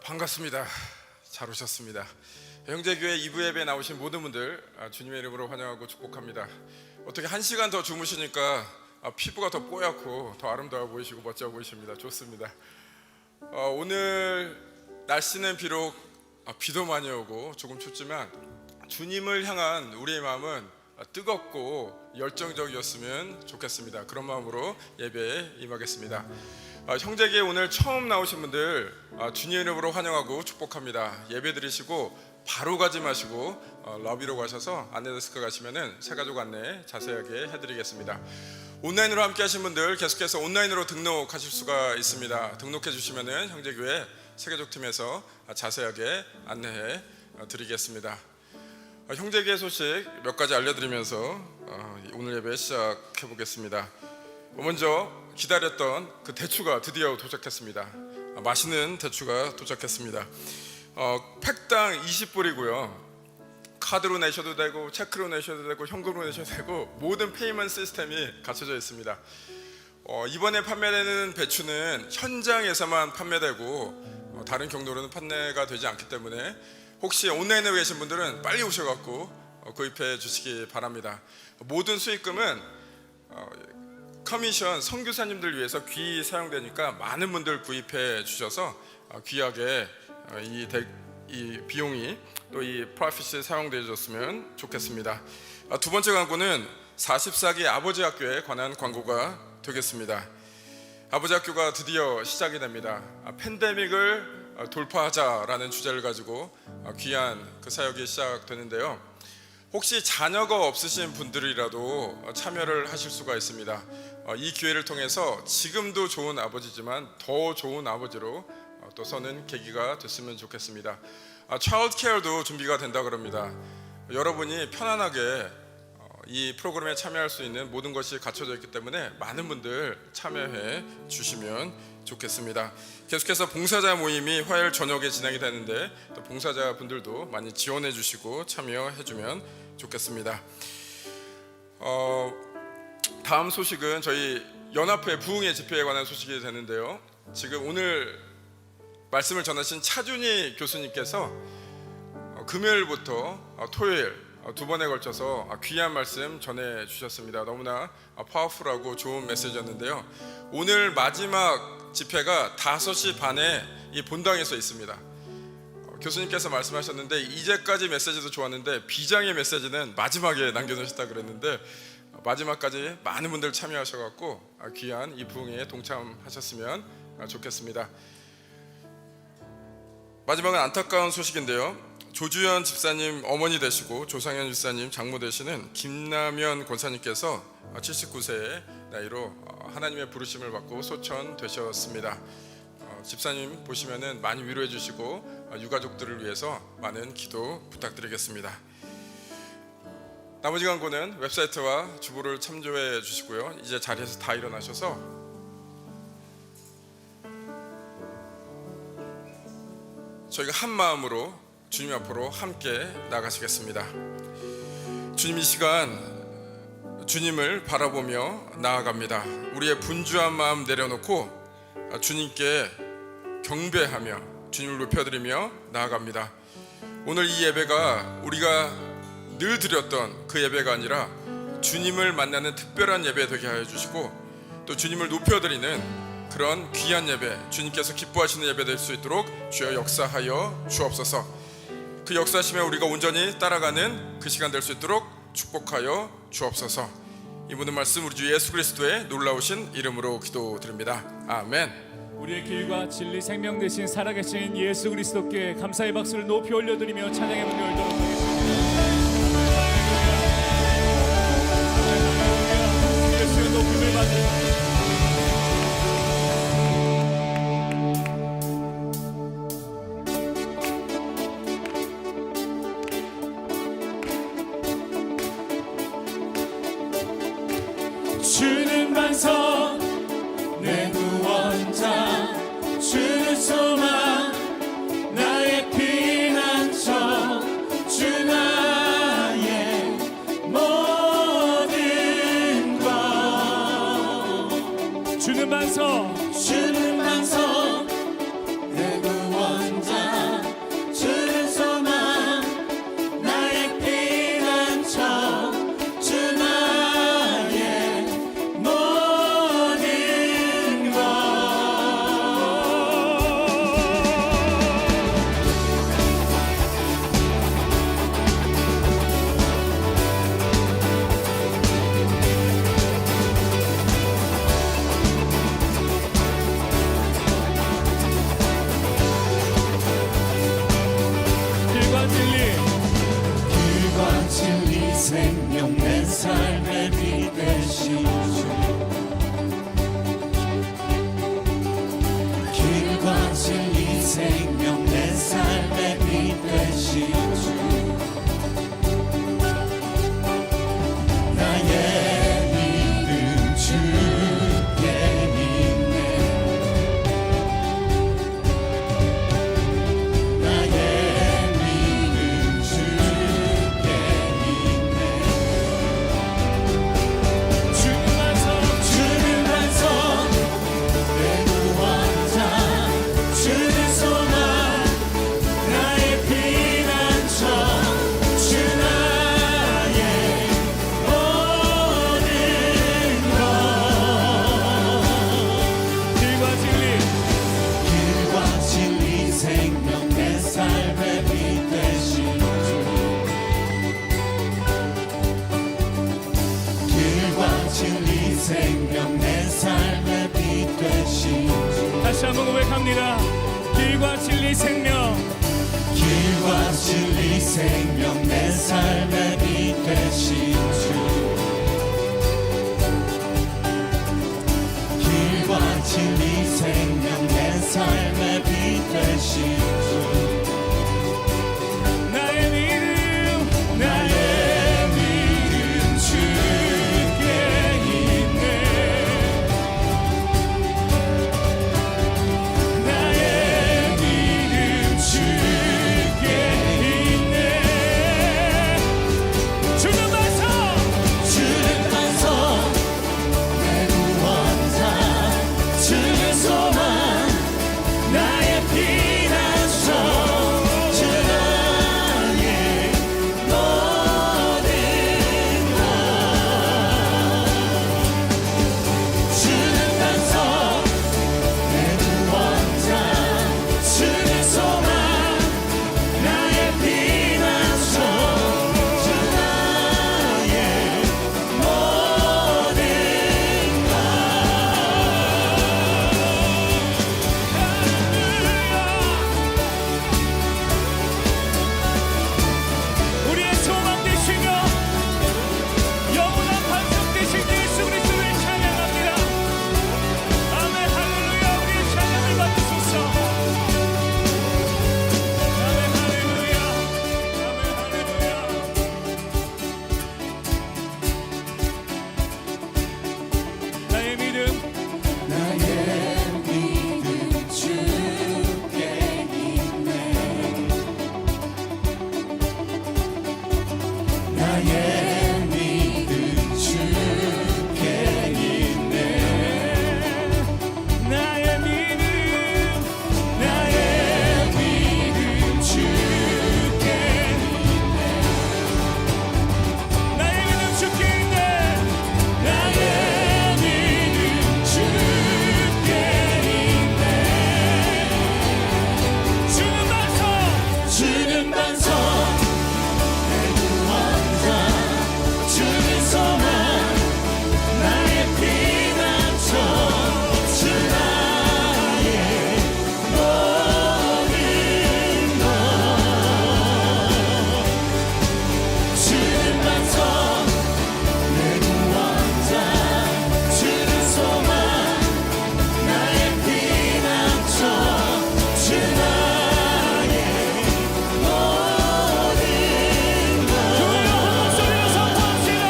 반갑습니다. 잘 오셨습니다. 형제교회 2부 예배에 나오신 모든 분들 주님의 이름으로 환영하고 축복합니다. 어떻게 1시간 더 주무시니까 피부가 더 뽀얗고 더 아름다워 보이시고 멋져 보이십니다. 좋습니다. 오늘 날씨는 비록 비도 많이 오고 조금 춥지만 주님을 향한 우리의 마음은 뜨겁고 열정적이었으면 좋겠습니다. 그런 마음으로 예배에 임하겠습니다. 형제교회 오늘 처음 나오신 분들 주님의 이름으로 환영하고 축복합니다. 예배 드리시고 바로 가지 마시고 러비로 가셔서 안내데스크 가시면은 새가족 안내 자세하게 해드리겠습니다. 온라인으로 함께 하신 분들 계속해서 온라인으로 등록하실 수가 있습니다. 등록해 주시면은 형제교회 새가족 팀에서 자세하게 안내해 드리겠습니다. 형제교회 소식 몇 가지 알려드리면서 오늘 예배 시작해 보겠습니다. 먼저 기다렸던 그 대추가 드디어 도착했습니다. 맛있는 대추가 도착했습니다. 팩당 20불이고요. 카드로 내셔도 되고 체크로 내셔도 되고 현금으로 내셔도 되고 모든 페이먼트 시스템이 갖춰져 있습니다. 이번에 판매되는 배추는 현장에서만 판매되고 다른 경로로는 판매가 되지 않기 때문에 혹시 온라인에 계신 분들은 빨리 오셔갖고 구입해 주시기 바랍니다. 모든 수익금은 커미션 선교사님들 위해서 귀히 사용되니까 많은 분들 구입해 주셔서 귀하게 이 비용이 또 이 프로핏이 사용되어졌으면 좋겠습니다. 두 번째 광고는 44기 아버지 학교에 관한 광고가 되겠습니다. 아버지 학교가 드디어 시작이 됩니다. 팬데믹을 돌파하자라는 주제를 가지고 귀한 그 사역이 시작되는데요. 혹시 자녀가 없으신 분들이라도 참여를 하실 수가 있습니다. 이 기회를 통해서 지금도 좋은 아버지지만 더 좋은 아버지로 또 서는 계기가 됐으면 좋겠습니다. 차일드 케어도 준비가 된다 그럽니다. 여러분이 편안하게 이 프로그램에 참여할 수 있는 모든 것이 갖춰져 있기 때문에 많은 분들 참여해 주시면 좋겠습니다. 계속해서 봉사자 모임이 화요일 저녁에 진행이 되는데 또 봉사자 분들도 많이 지원해 주시고 참여해 주면 좋겠습니다. 다음 소식은 저희 연합회 부흥의 집회에 관한 소식이 되는데요. 지금 오늘 말씀을 전하신 차준희 교수님께서 금요일부터 토요일 두 번에 걸쳐서 귀한 말씀 전해 주셨습니다. 너무나 파워풀하고 좋은 메시지였는데요. 오늘 마지막 집회가 5시 반에 이 본당에서 있습니다. 교수님께서 말씀하셨는데 이제까지 메시지도 좋았는데 비장의 메시지는 마지막에 남겨놓으셨다 그랬는데 마지막까지 많은 분들 참여하셔갖고 귀한 이 부흥회에 동참하셨으면 좋겠습니다. 마지막은 안타까운 소식인데요. 조주현 집사님 어머니 되시고 조상현 집사님 장모 되시는 김남현 권사님께서 79세의 나이로 하나님의 부르심을 받고 소천되셨습니다. 집사님 보시면은 많이 위로해 주시고 유가족들을 위해서 많은 기도 부탁드리겠습니다. 나머지 광고는 웹사이트와 주보를 참조해 주시고요. 이제 자리에서 다 일어나셔서 저희가 한 마음으로 주님 앞으로 함께 나가시겠습니다. 주님 이 시간 주님을 바라보며 나아갑니다. 우리의 분주한 마음 내려놓고 주님께 경배하며 주님을 높여드리며 나아갑니다. 오늘 이 예배가 우리가 늘 드렸던 그 예배가 아니라 주님을 만나는 특별한 예배 되게 하여 주시고 또 주님을 높여드리는 그런 귀한 예배, 주님께서 기뻐하시는 예배 될 수 있도록 주여 역사하여 주옵소서. 그 역사하심에 우리가 온전히 따라가는 그 시간 될 수 있도록 축복하여 주옵소서. 이 모든 말씀 우리 주 예수 그리스도의 놀라우신 이름으로 기도드립니다. 아멘. 우리의 길과 진리 생명 되신 살아계신 예수 그리스도께 감사의 박수를 높이 올려드리며 찬양의 문을 열도록 하겠습니다. 예수의 높임을 받으며 주는 반석 내 구원자 주는 소망 나의 피난처 주 나의 모든 것 주는 반석 내 구원자 되신 주 나의 믿음 주께 믿네 나의 믿음 주께 믿네 주는 반성 내 구원자 주는 소망 나의 피난처 주 나의 모든 것 길과 진리 생명 내 삶의 빛 되신 주 길과 진리 생명 내 삶의 빛 되신 주 다시 한번 고백합니다. 길과 진리 생명 길과 진리 생명 내 삶의 빛 되신 주 길과 진리 생명 내 삶의 빛 되신 주 나의 믿음 주께 있네 나의 믿음 주께 있네 주는 반성 주는 반성 내 구원자 주는 소망 나의 피난처 주 나의 모든 것 주는 반성 내 구원자 주는 소망 나의 피난처 주 나의 모든 것 우리의 소망 되시며 영원한 반석 되신 예수 그리스도를 찬양합니다. 아멘 할렐루야. 우리의 찬양을 받으소서. 아멘 할렐루야. 아멘 할렐루야. 나의 믿음 나의 믿음 주께 있네 나의 믿음 주께 있네 나의 믿음 나의 믿음 주께 나의 믿음 주께 있네. 나의 믿음 주께 있네 주는 반석 주는 반성 내 구원자 주는 소망 나의 피난처 주 나의 모든 것 주는 반성 내 구원자 주는 소망 나의 피난처 주 나의 모든 것 교회로 한 목소리로 선포합시다.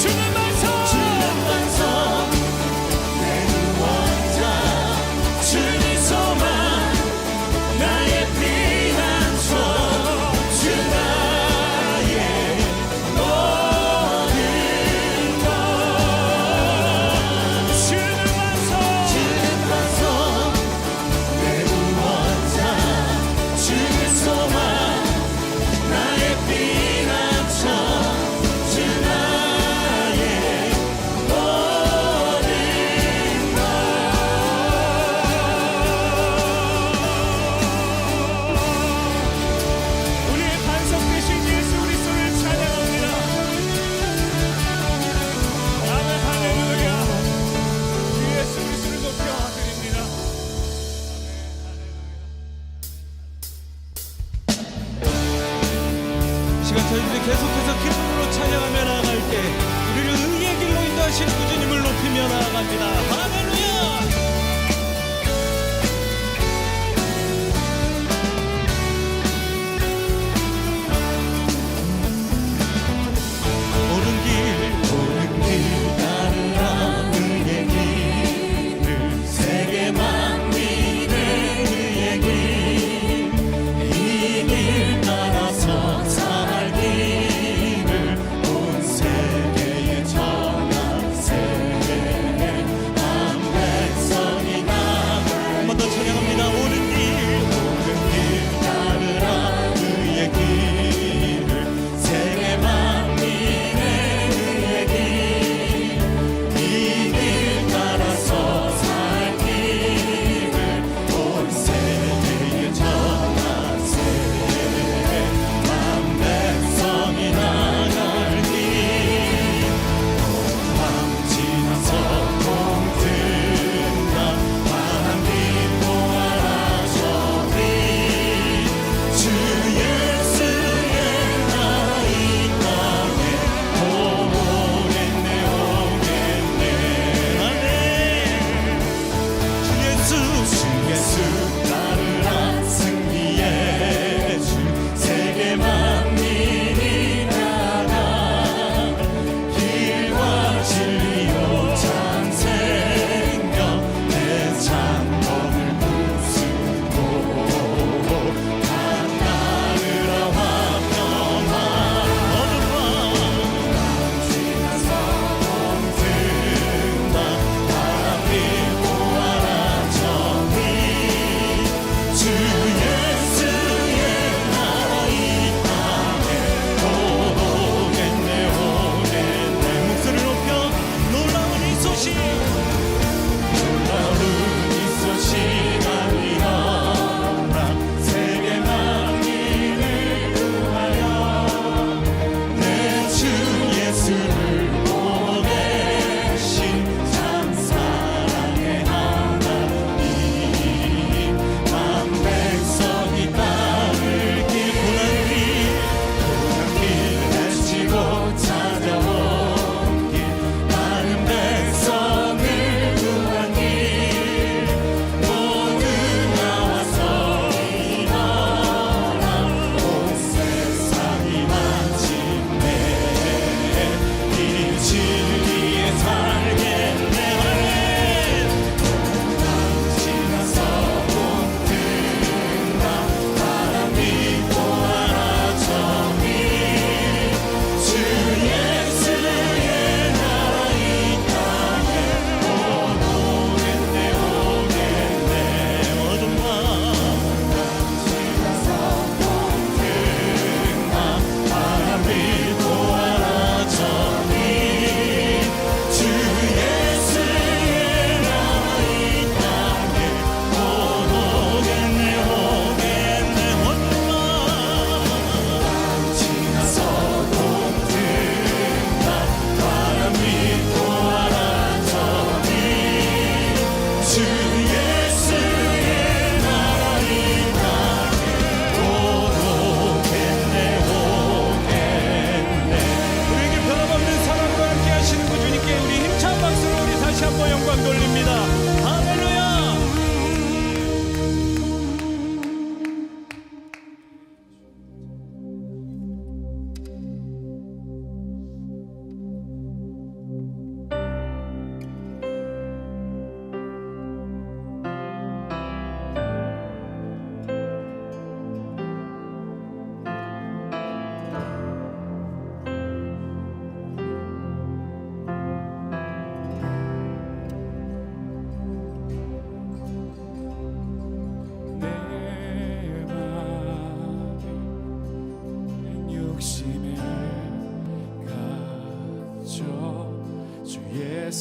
주는 반석 주는 반성 내 구원자 주는 소망 나의 피난처 주 나의 모든 것 주는 반석 주는 반성 내 구원자 주는 소망 나의 피난처 주 나의 모든 우리의 반석 되신 예수 그리스도를 찬양합니다. 아멘 할렐루야. 주 예수 그리스도를 높여드립니다. 시간 저희들이 계속해서 기쁨으로 찬양하며 나아갈 때 우리를 의의 길로 인도하시는 구주님을 높이며 나아갑니다. 할렐루야.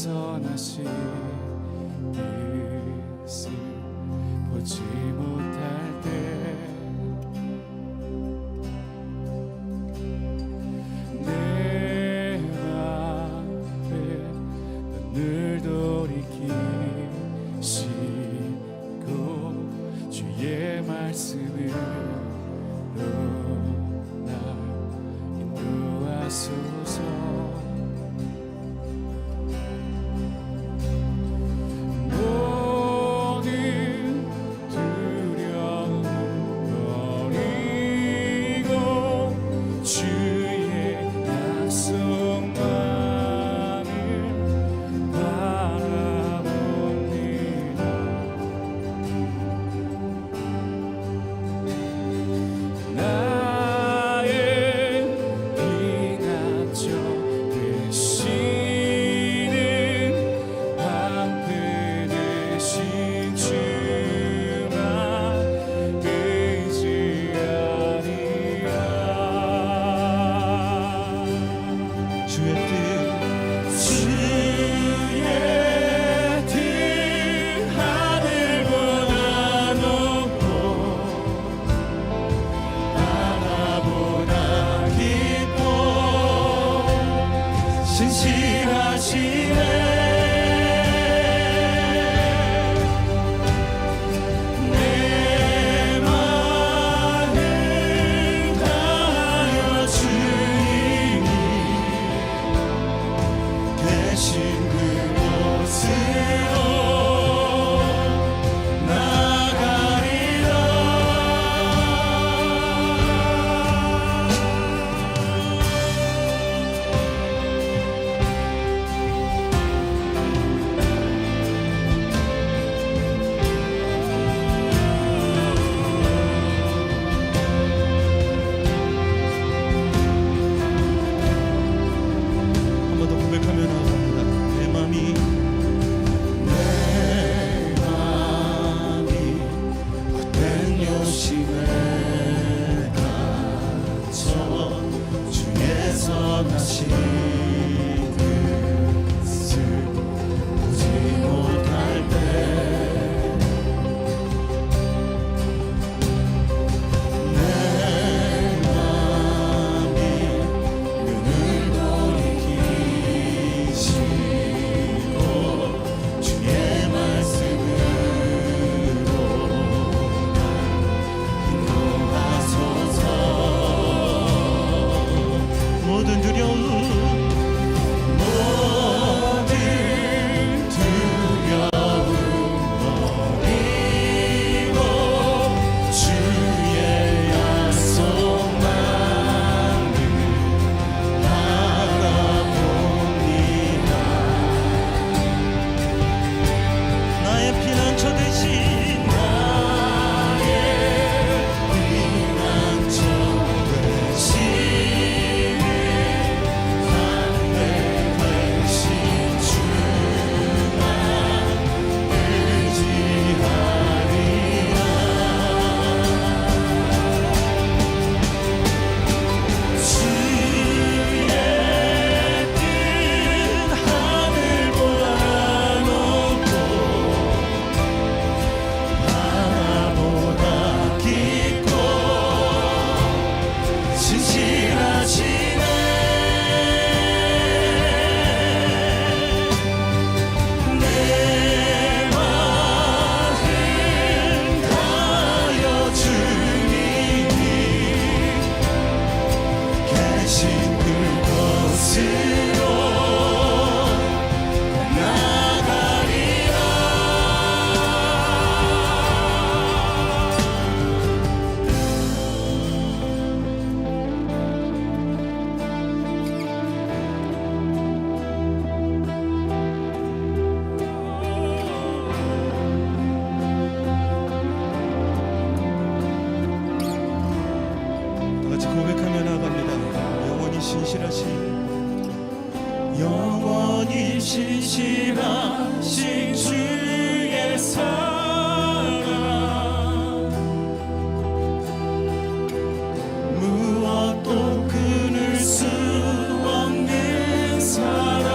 선하신 뜻을 보지 못할 때 내 맘에 눈을 돌이키시고 주의 말씀으로 날 인도하소서. 모든 두려움 버리고 주의 약속만을 바라봅니다. 나의 피난처 되시는 방패 되신 주만 의지하리라. 주의 뜻 하늘보다 높고 바다보다 깊고 신실하시네. 내 마음을 다하여 주님이 계신 그곳으로 나가리라. 한 번 더 고백하며 나아갑니다. 내 맘이 헛된 욕심에 갇혀 주의 선하신 뜻을 보지 못할 때 내 맘이 눈을 돌이키시고 주의 말씀으로 인도하소서. 모든 두려움 모든 두려움 버리고 주의 약속만을 바라봅니다. 나의 피난처 되신 피난처 되시는 방패 되신 주만 의지하리라. 주의 뜻 하늘보다 높고 바다보다 깊고 신실하시네. 내 마음 다하여 주님이 계신 그곳으로 나가리라. 다 같이 고백하며 나아갑니다. 영원히 신실하신 영원히 신실하신 주의 사랑 무엇도 끊을 수 없는 사랑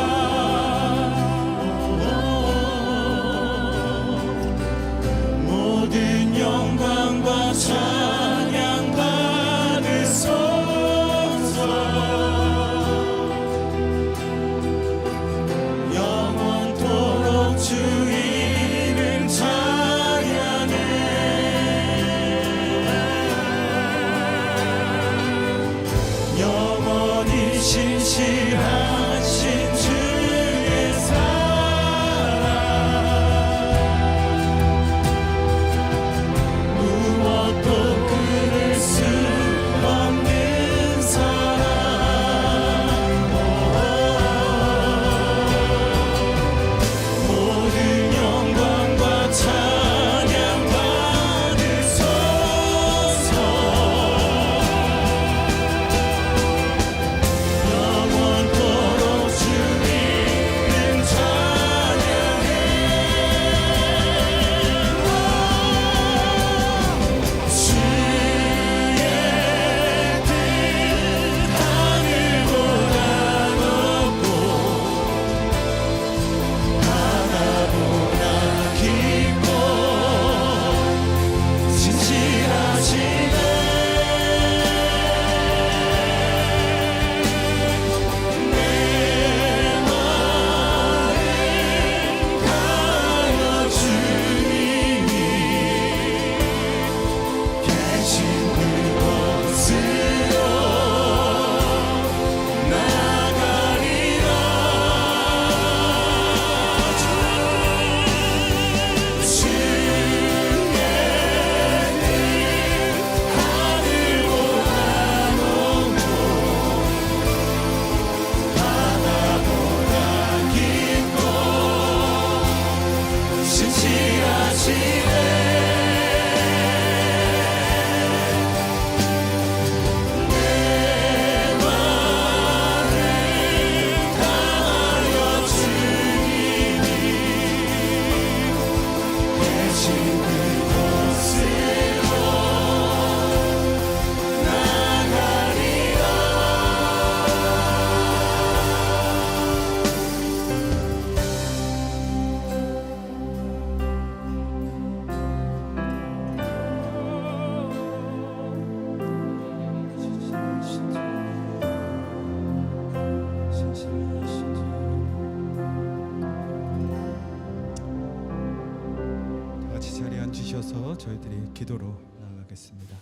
이어서 저희들이 기도로 나아가겠습니다.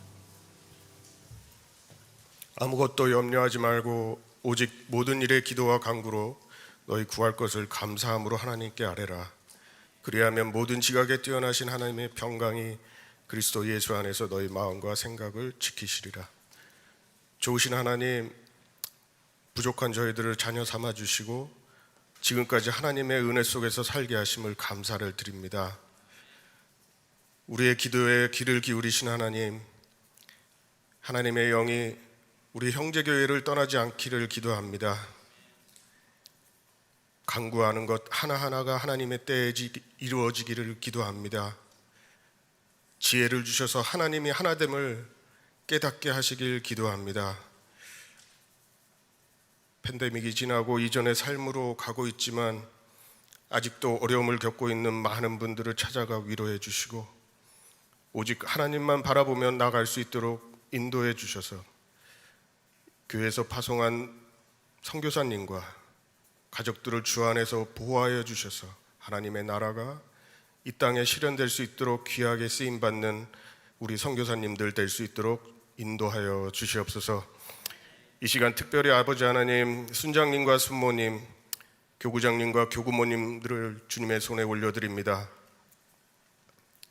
아무것도 염려하지 말고 오직 모든 일에 기도와 간구로 너희 구할 것을 감사함으로 하나님께 아뢰라. 그리하면 모든 지각에 뛰어나신 하나님의 평강이 그리스도 예수 안에서 너희 마음과 생각을 지키시리라. 좋으신 하나님, 부족한 저희들을 자녀 삼아 주시고 지금까지 하나님의 은혜 속에서 살게 하심을 감사를 드립니다. 우리의 기도에 귀를 기울이신 하나님, 하나님의 영이 우리 형제교회를 떠나지 않기를 기도합니다. 간구하는 것 하나하나가 하나님의 때에 이루어지기를 기도합니다. 지혜를 주셔서 하나님이 하나됨을 깨닫게 하시길 기도합니다. 팬데믹이 지나고 이전의 삶으로 가고 있지만 아직도 어려움을 겪고 있는 많은 분들을 찾아가 위로해 주시고 오직 하나님만 바라보며 나갈 수 있도록 인도해 주셔서 교회에서 파송한 선교사님과 가족들을 주 안에서 보호하여 주셔서 하나님의 나라가 이 땅에 실현될 수 있도록 귀하게 쓰임받는 우리 선교사님들 될 수 있도록 인도하여 주시옵소서. 이 시간 특별히 아버지 하나님, 순장님과 순모님, 교구장님과 교구모님들을 주님의 손에 올려드립니다.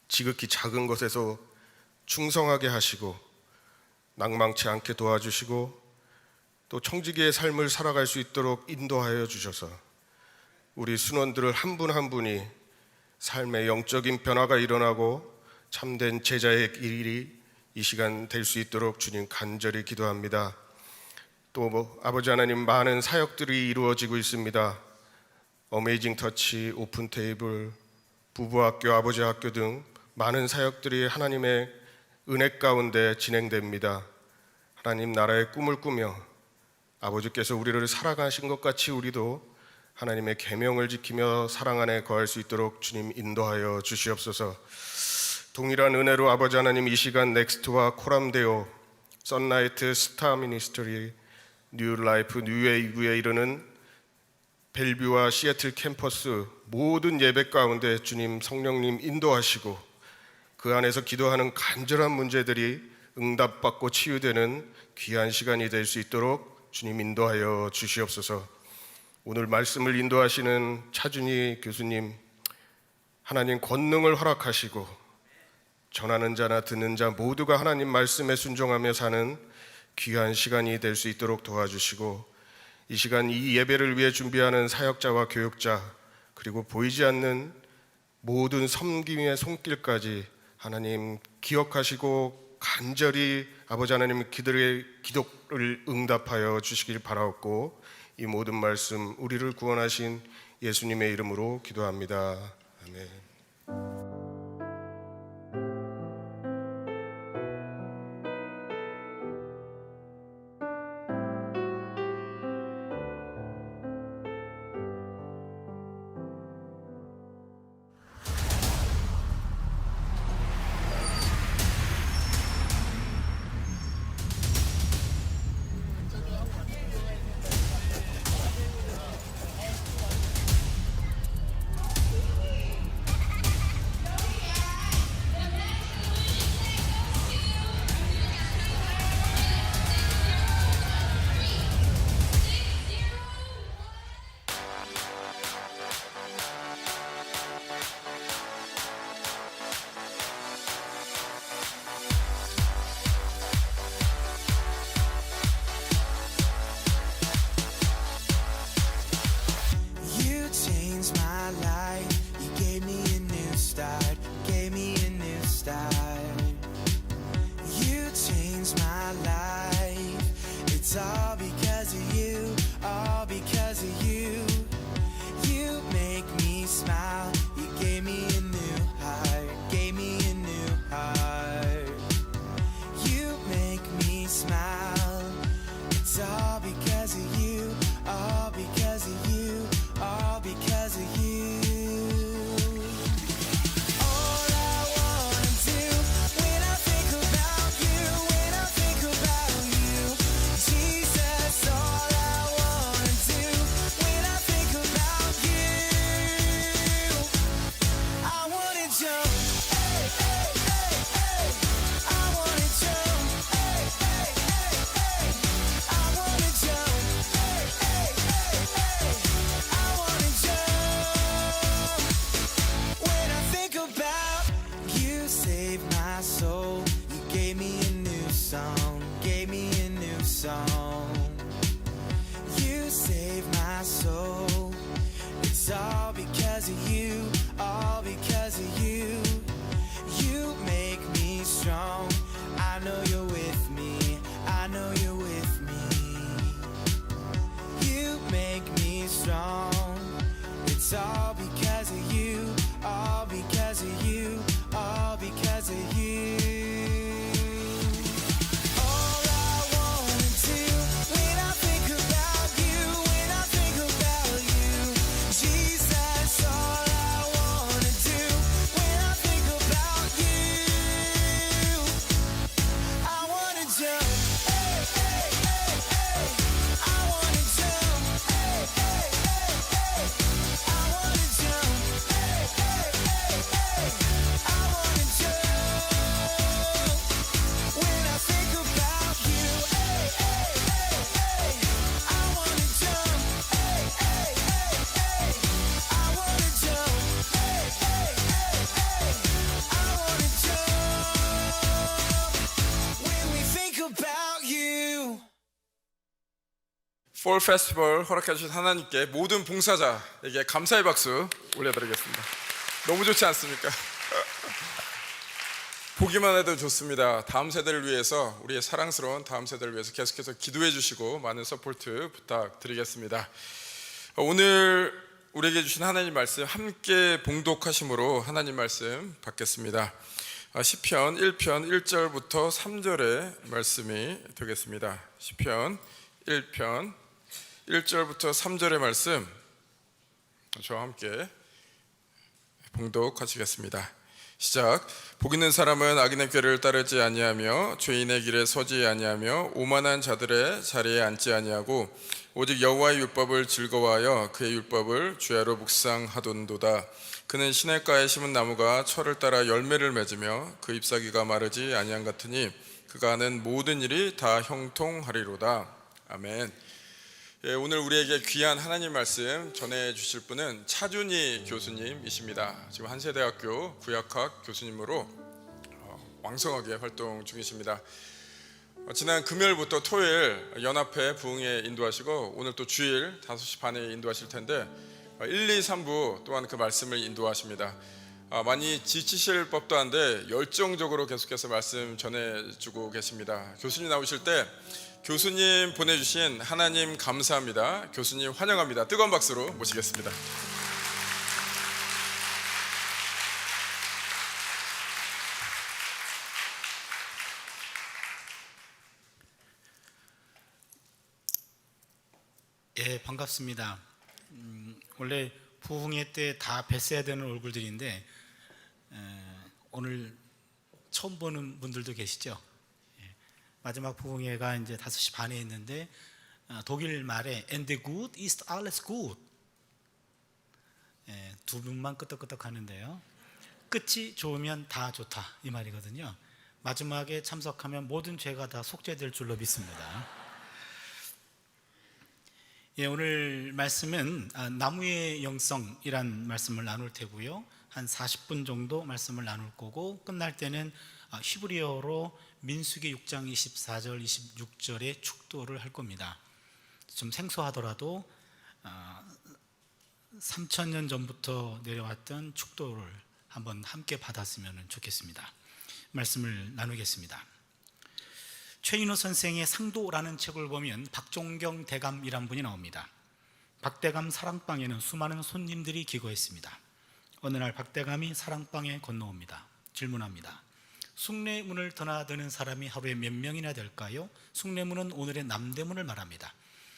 지극히 작은 것에서 충성하게 하시고 낭망치 않게 도와주시고 또 청지기의 삶을 살아갈 수 있도록 인도하여 주셔서 우리 순원들을 한 분 한 분이 삶의 영적인 변화가 일어나고 참된 제자의 길이 이 시간 될 수 있도록 주님 간절히 기도합니다. 또 아버지 하나님, 많은 사역들이 이루어지고 있습니다. 어메이징 터치, 오픈 테이블, 부부학교, 아버지 학교 등 많은 사역들이 하나님의 은혜 가운데 진행됩니다. 하나님 나라의 꿈을 꾸며 아버지께서 우리를 살아가신 것 같이 우리도 하나님의 계명을 지키며 사랑 안에 거할 수 있도록 주님 인도하여 주시옵소서. 동일한 은혜로 아버지 하나님, 이 시간 넥스트와 코람데오, 선라이트, 스타 미니스터리, 뉴 라이프, 뉴웨이브에 이르는 벨뷰와 시애틀 캠퍼스 모든 예배 가운데 주님 성령님 인도하시고 그 안에서 기도하는 간절한 문제들이 응답받고 치유되는 귀한 시간이 될 수 있도록 주님 인도하여 주시옵소서. 오늘 말씀을 인도하시는 차준희 교수님, 하나님 권능을 허락하시고 전하는 자나 듣는 자 모두가 하나님 말씀에 순종하며 사는 귀한 시간이 될 수 있도록 도와주시고 이 시간 이 예배를 위해 준비하는 사역자와 교육자 그리고 보이지 않는 모든 섬김의 손길까지 하나님 기억하시고 간절히 아버지 하나님 그들의 기도를 응답하여 주시길 바라옵고 이 모든 말씀 우리를 구원하신 예수님의 이름으로 기도합니다. 아멘. 폴 페스티벌 허락해 주신 하나님께 모든 봉사자에게 감사의 박수 올려드리겠습니다. 너무 좋지 않습니까? 보기만 해도 좋습니다. 다음 세대를 위해서, 우리의 사랑스러운 다음 세대를 위해서 계속해서 기도해 주시고 많은 서포트 부탁드리겠습니다. 오늘 우리에게 주신 하나님 말씀 함께 봉독하심으로 하나님 말씀 받겠습니다. 시편 1편 1절부터 3절의 말씀이 되겠습니다. 시편 1편 1절부터 3절의 말씀 저와 함께 봉독하시겠습니다. 시작. 복 있는 사람은 악인의 꾀를 따르지 아니하며 죄인의 길에 서지 아니하며 오만한 자들의 자리에 앉지 아니하고 오직 여호와의 율법을 즐거워하여 그의 율법을 주야로 묵상하돈도다. 그는 시냇가에 심은 나무가 철을 따라 열매를 맺으며 그 잎사귀가 마르지 아니한 같으니 그가 하는 모든 일이 다 형통하리로다. 아멘. 예, 오늘 우리에게 귀한 하나님 말씀 전해주실 분은 차준희 교수님이십니다. 지금 한세대학교 구약학 교수님으로 왕성하게 활동 중이십니다. 지난 금요일부터 토요일 연합회 부흥회 인도하시고 오늘 또 주일 5시 반에 인도하실 텐데 1, 2, 3부 또한 그 말씀을 인도하십니다. 많이 지치실 법도 한데 열정적으로 계속해서 말씀 전해주고 계십니다. 교수님 나오실 때 교수님 보내주신 하나님 감사합니다. 교수님 환영합니다. 뜨거운 박수로 모시겠습니다. 예, 반갑습니다. 원래 부흥회 때 다 뵀어야 되는 얼굴들인데 오늘 처음 보는 분들도 계시죠? 예, 마지막 부흥회가 이제 5시 반에 있는데 독일 말에 And the good is alles gut. 예, 두 분만 끄덕끄덕 하는데요. 끝이 좋으면 다 좋다 이 말이거든요. 마지막에 참석하면 모든 죄가 다 속죄될 줄로 믿습니다. 예, 오늘 말씀은 나무의 영성이란 말씀을 나눌 테고요. 한 40분 정도 말씀을 나눌 거고 끝날 때는 히브리어로 민수기 6장 24절 26절의 축도를 할 겁니다. 좀 생소하더라도 3000년 전부터 내려왔던 축도를 한번 함께 받았으면 좋겠습니다. 말씀을 나누겠습니다. 최인호 선생의 상도라는 책을 보면 박종경 대감이란 분이 나옵니다. 박대감 사랑방에는 수많은 손님들이 기거했습니다. 어느 날 박대감이 사랑방에 건너옵니다. 질문합니다. 숭례문을 드나드는 사람이 하루에 몇 명이나 될까요? 숭례문은 오늘의 남대문을 말합니다.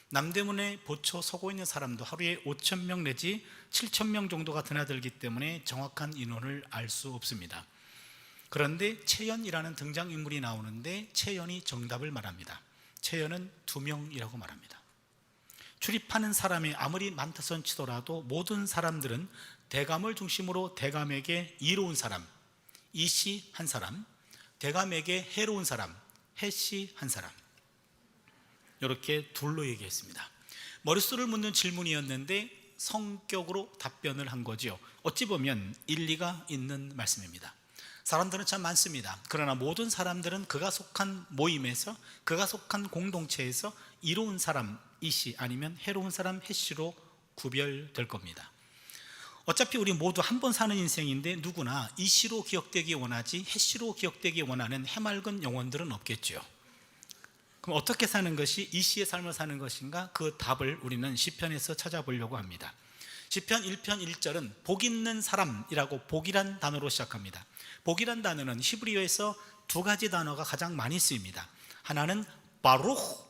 남대문에 보초 서고 있는 사람도 하루에 5,000명 내지 7,000명 정도가 드나들기 때문에 정확한 인원을 알 수 없습니다. 그런데 채연이라는 등장인물이 나오는데 채연이 정답을 말합니다. 채연은 2명이라고 말합니다. 출입하는 사람이 아무리 많다선 치더라도 모든 사람들은 대감을 중심으로 대감에게 이로운 사람, 이씨 한 사람, 대감에게 해로운 사람, 해씨 한 사람, 이렇게 둘로 얘기했습니다. 머릿수를 묻는 질문이었는데 성격으로 답변을 한 거지요. 어찌 보면 일리가 있는 말씀입니다. 사람들은 참 많습니다. 그러나 모든 사람들은 그가 속한 모임에서, 그가 속한 공동체에서 이로운 사람 이씨 아니면 해로운 사람 해씨로 구별될 겁니다. 어차피 우리 모두 한 번 사는 인생인데 누구나 이씨로 기억되기 원하지 해씨로 기억되기 원하는 해맑은 영혼들은 없겠죠. 그럼 어떻게 사는 것이 이씨의 삶을 사는 것인가? 그 답을 우리는 시편에서 찾아보려고 합니다. 시편 1편 1절은 복 있는 사람이라고 복이란 단어로 시작합니다. 복이란 단어는 히브리어에서 2가지 단어가 가장 많이 쓰입니다. 하나는 바루흐,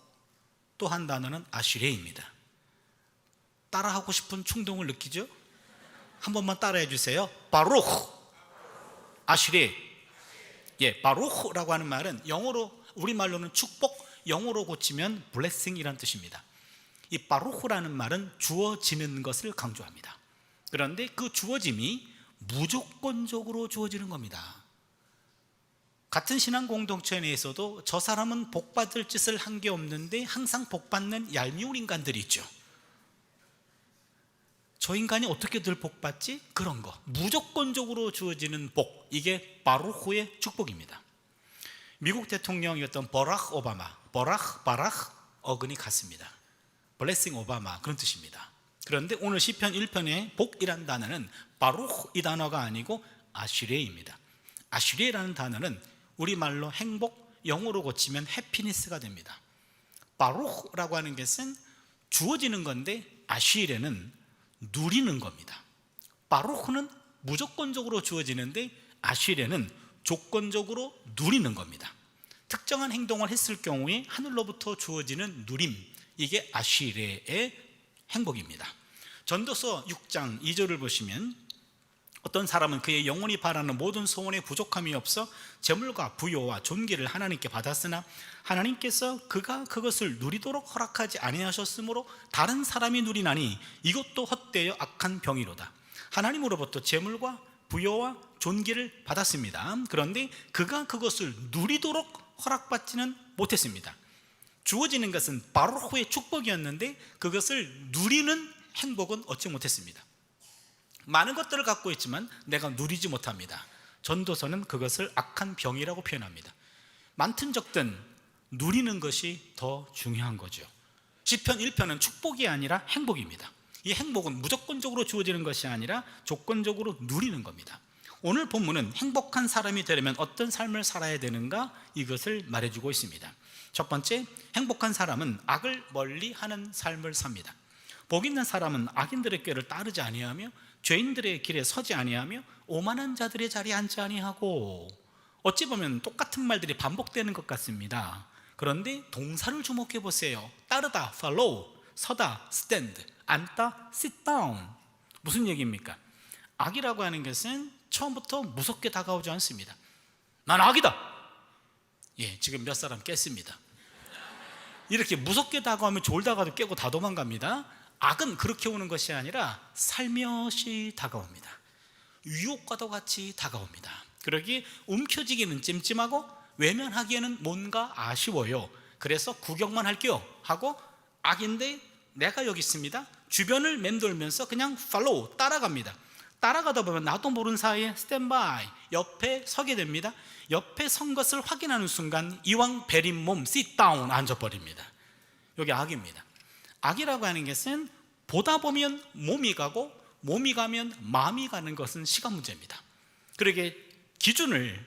또 한 단어는 아슈레입니다. 따라하고 싶은 충동을 느끼죠? 한 번만 따라해 주세요. 바루흐, 아슈레. 예, 바루흐라고 하는 말은 영어로, 우리말로는 축복, 영어로 고치면 blessing이란 뜻입니다. 이 바루흐라는 말은 주어지는 것을 강조합니다. 그런데 그 주어짐이 무조건적으로 주어지는 겁니다. 같은 신앙 공동체 내에서도 저 사람은 복받을 짓을 한 게 없는데 항상 복받는 얄미운 인간들이 있죠. 저 인간이 어떻게 늘 복받지? 그런 거 무조건적으로 주어지는 복, 이게 바루흐의 축복입니다. 미국 대통령이었던 버락 오바마, 버락, 바락 어근이 같습니다. 블레싱 오바마 그런 뜻입니다. 그런데 오늘 시편 1편의 복이란 단어는 바루흐 이 단어가 아니고 아시레입니다. 아시레라는 단어는 우리말로 행복, 영어로 고치면 해피니스가 됩니다. 바루흐라고 하는 것은 주어지는 건데 아시레는 누리는 겁니다. 바루흐는 무조건적으로 주어지는데 아시레는 조건적으로 누리는 겁니다. 특정한 행동을 했을 경우에 하늘로부터 주어지는 누림, 이게 아시레의 행복입니다. 전도서 6장 2절을 보시면 어떤 사람은 그의 영혼이 바라는 모든 소원에 부족함이 없어 재물과 부요와 존귀를 하나님께 받았으나 하나님께서 그가 그것을 누리도록 허락하지 아니하셨으므로 다른 사람이 누리나니 이것도 헛되어 악한 병이로다. 하나님으로부터 재물과 부요와 존귀를 받았습니다. 그런데 그가 그것을 누리도록 허락받지는 못했습니다. 주어지는 것은 바루흐의 축복이었는데 그것을 누리는 행복은 얻지 못했습니다. 많은 것들을 갖고 있지만 내가 누리지 못합니다. 전도서는 그것을 악한 병이라고 표현합니다. 많든 적든 누리는 것이 더 중요한 거죠. 시편 1편은 축복이 아니라 행복입니다. 이 행복은 무조건적으로 주어지는 것이 아니라 조건적으로 누리는 겁니다. 오늘 본문은 행복한 사람이 되려면 어떤 삶을 살아야 되는가, 이것을 말해주고 있습니다. 첫 번째, 행복한 사람은 악을 멀리하는 삶을 삽니다. 복 있는 사람은 악인들의 꾀를 따르지 아니하며 죄인들의 길에 서지 아니하며 오만한 자들의 자리에 앉지 아니하고. 어찌 보면 똑같은 말들이 반복되는 것 같습니다. 그런데 동사를 주목해 보세요. 따르다, follow, 서다, stand, 앉다, sit down. 무슨 얘기입니까? 악이라고 하는 것은 처음부터 무섭게 다가오지 않습니다. 난 악이다. 예, 지금 몇 사람 깼습니다. 이렇게 무섭게 다가오면 졸다가도 깨고 다 도망갑니다. 악은 그렇게 오는 것이 아니라 살며시 다가옵니다. 유혹과도 같이 다가옵니다. 그러기 움켜쥐기는 찜찜하고 외면하기에는 뭔가 아쉬워요. 그래서 구경만 할게요 하고 악인데 내가 여기 있습니다. 주변을 맴돌면서 그냥 follow, 따라갑니다. 따라가다 보면 나도 모르는 사이에 스탠바이, 옆에 서게 됩니다. 옆에 선 것을 확인하는 순간 이왕 베린 몸 sit down, 앉아버립니다. 여기 악입니다. 악이라고 하는 것은 보다 보면 몸이 가고 몸이 가면 마음이 가는 것은 시간 문제입니다. 그러게 기준을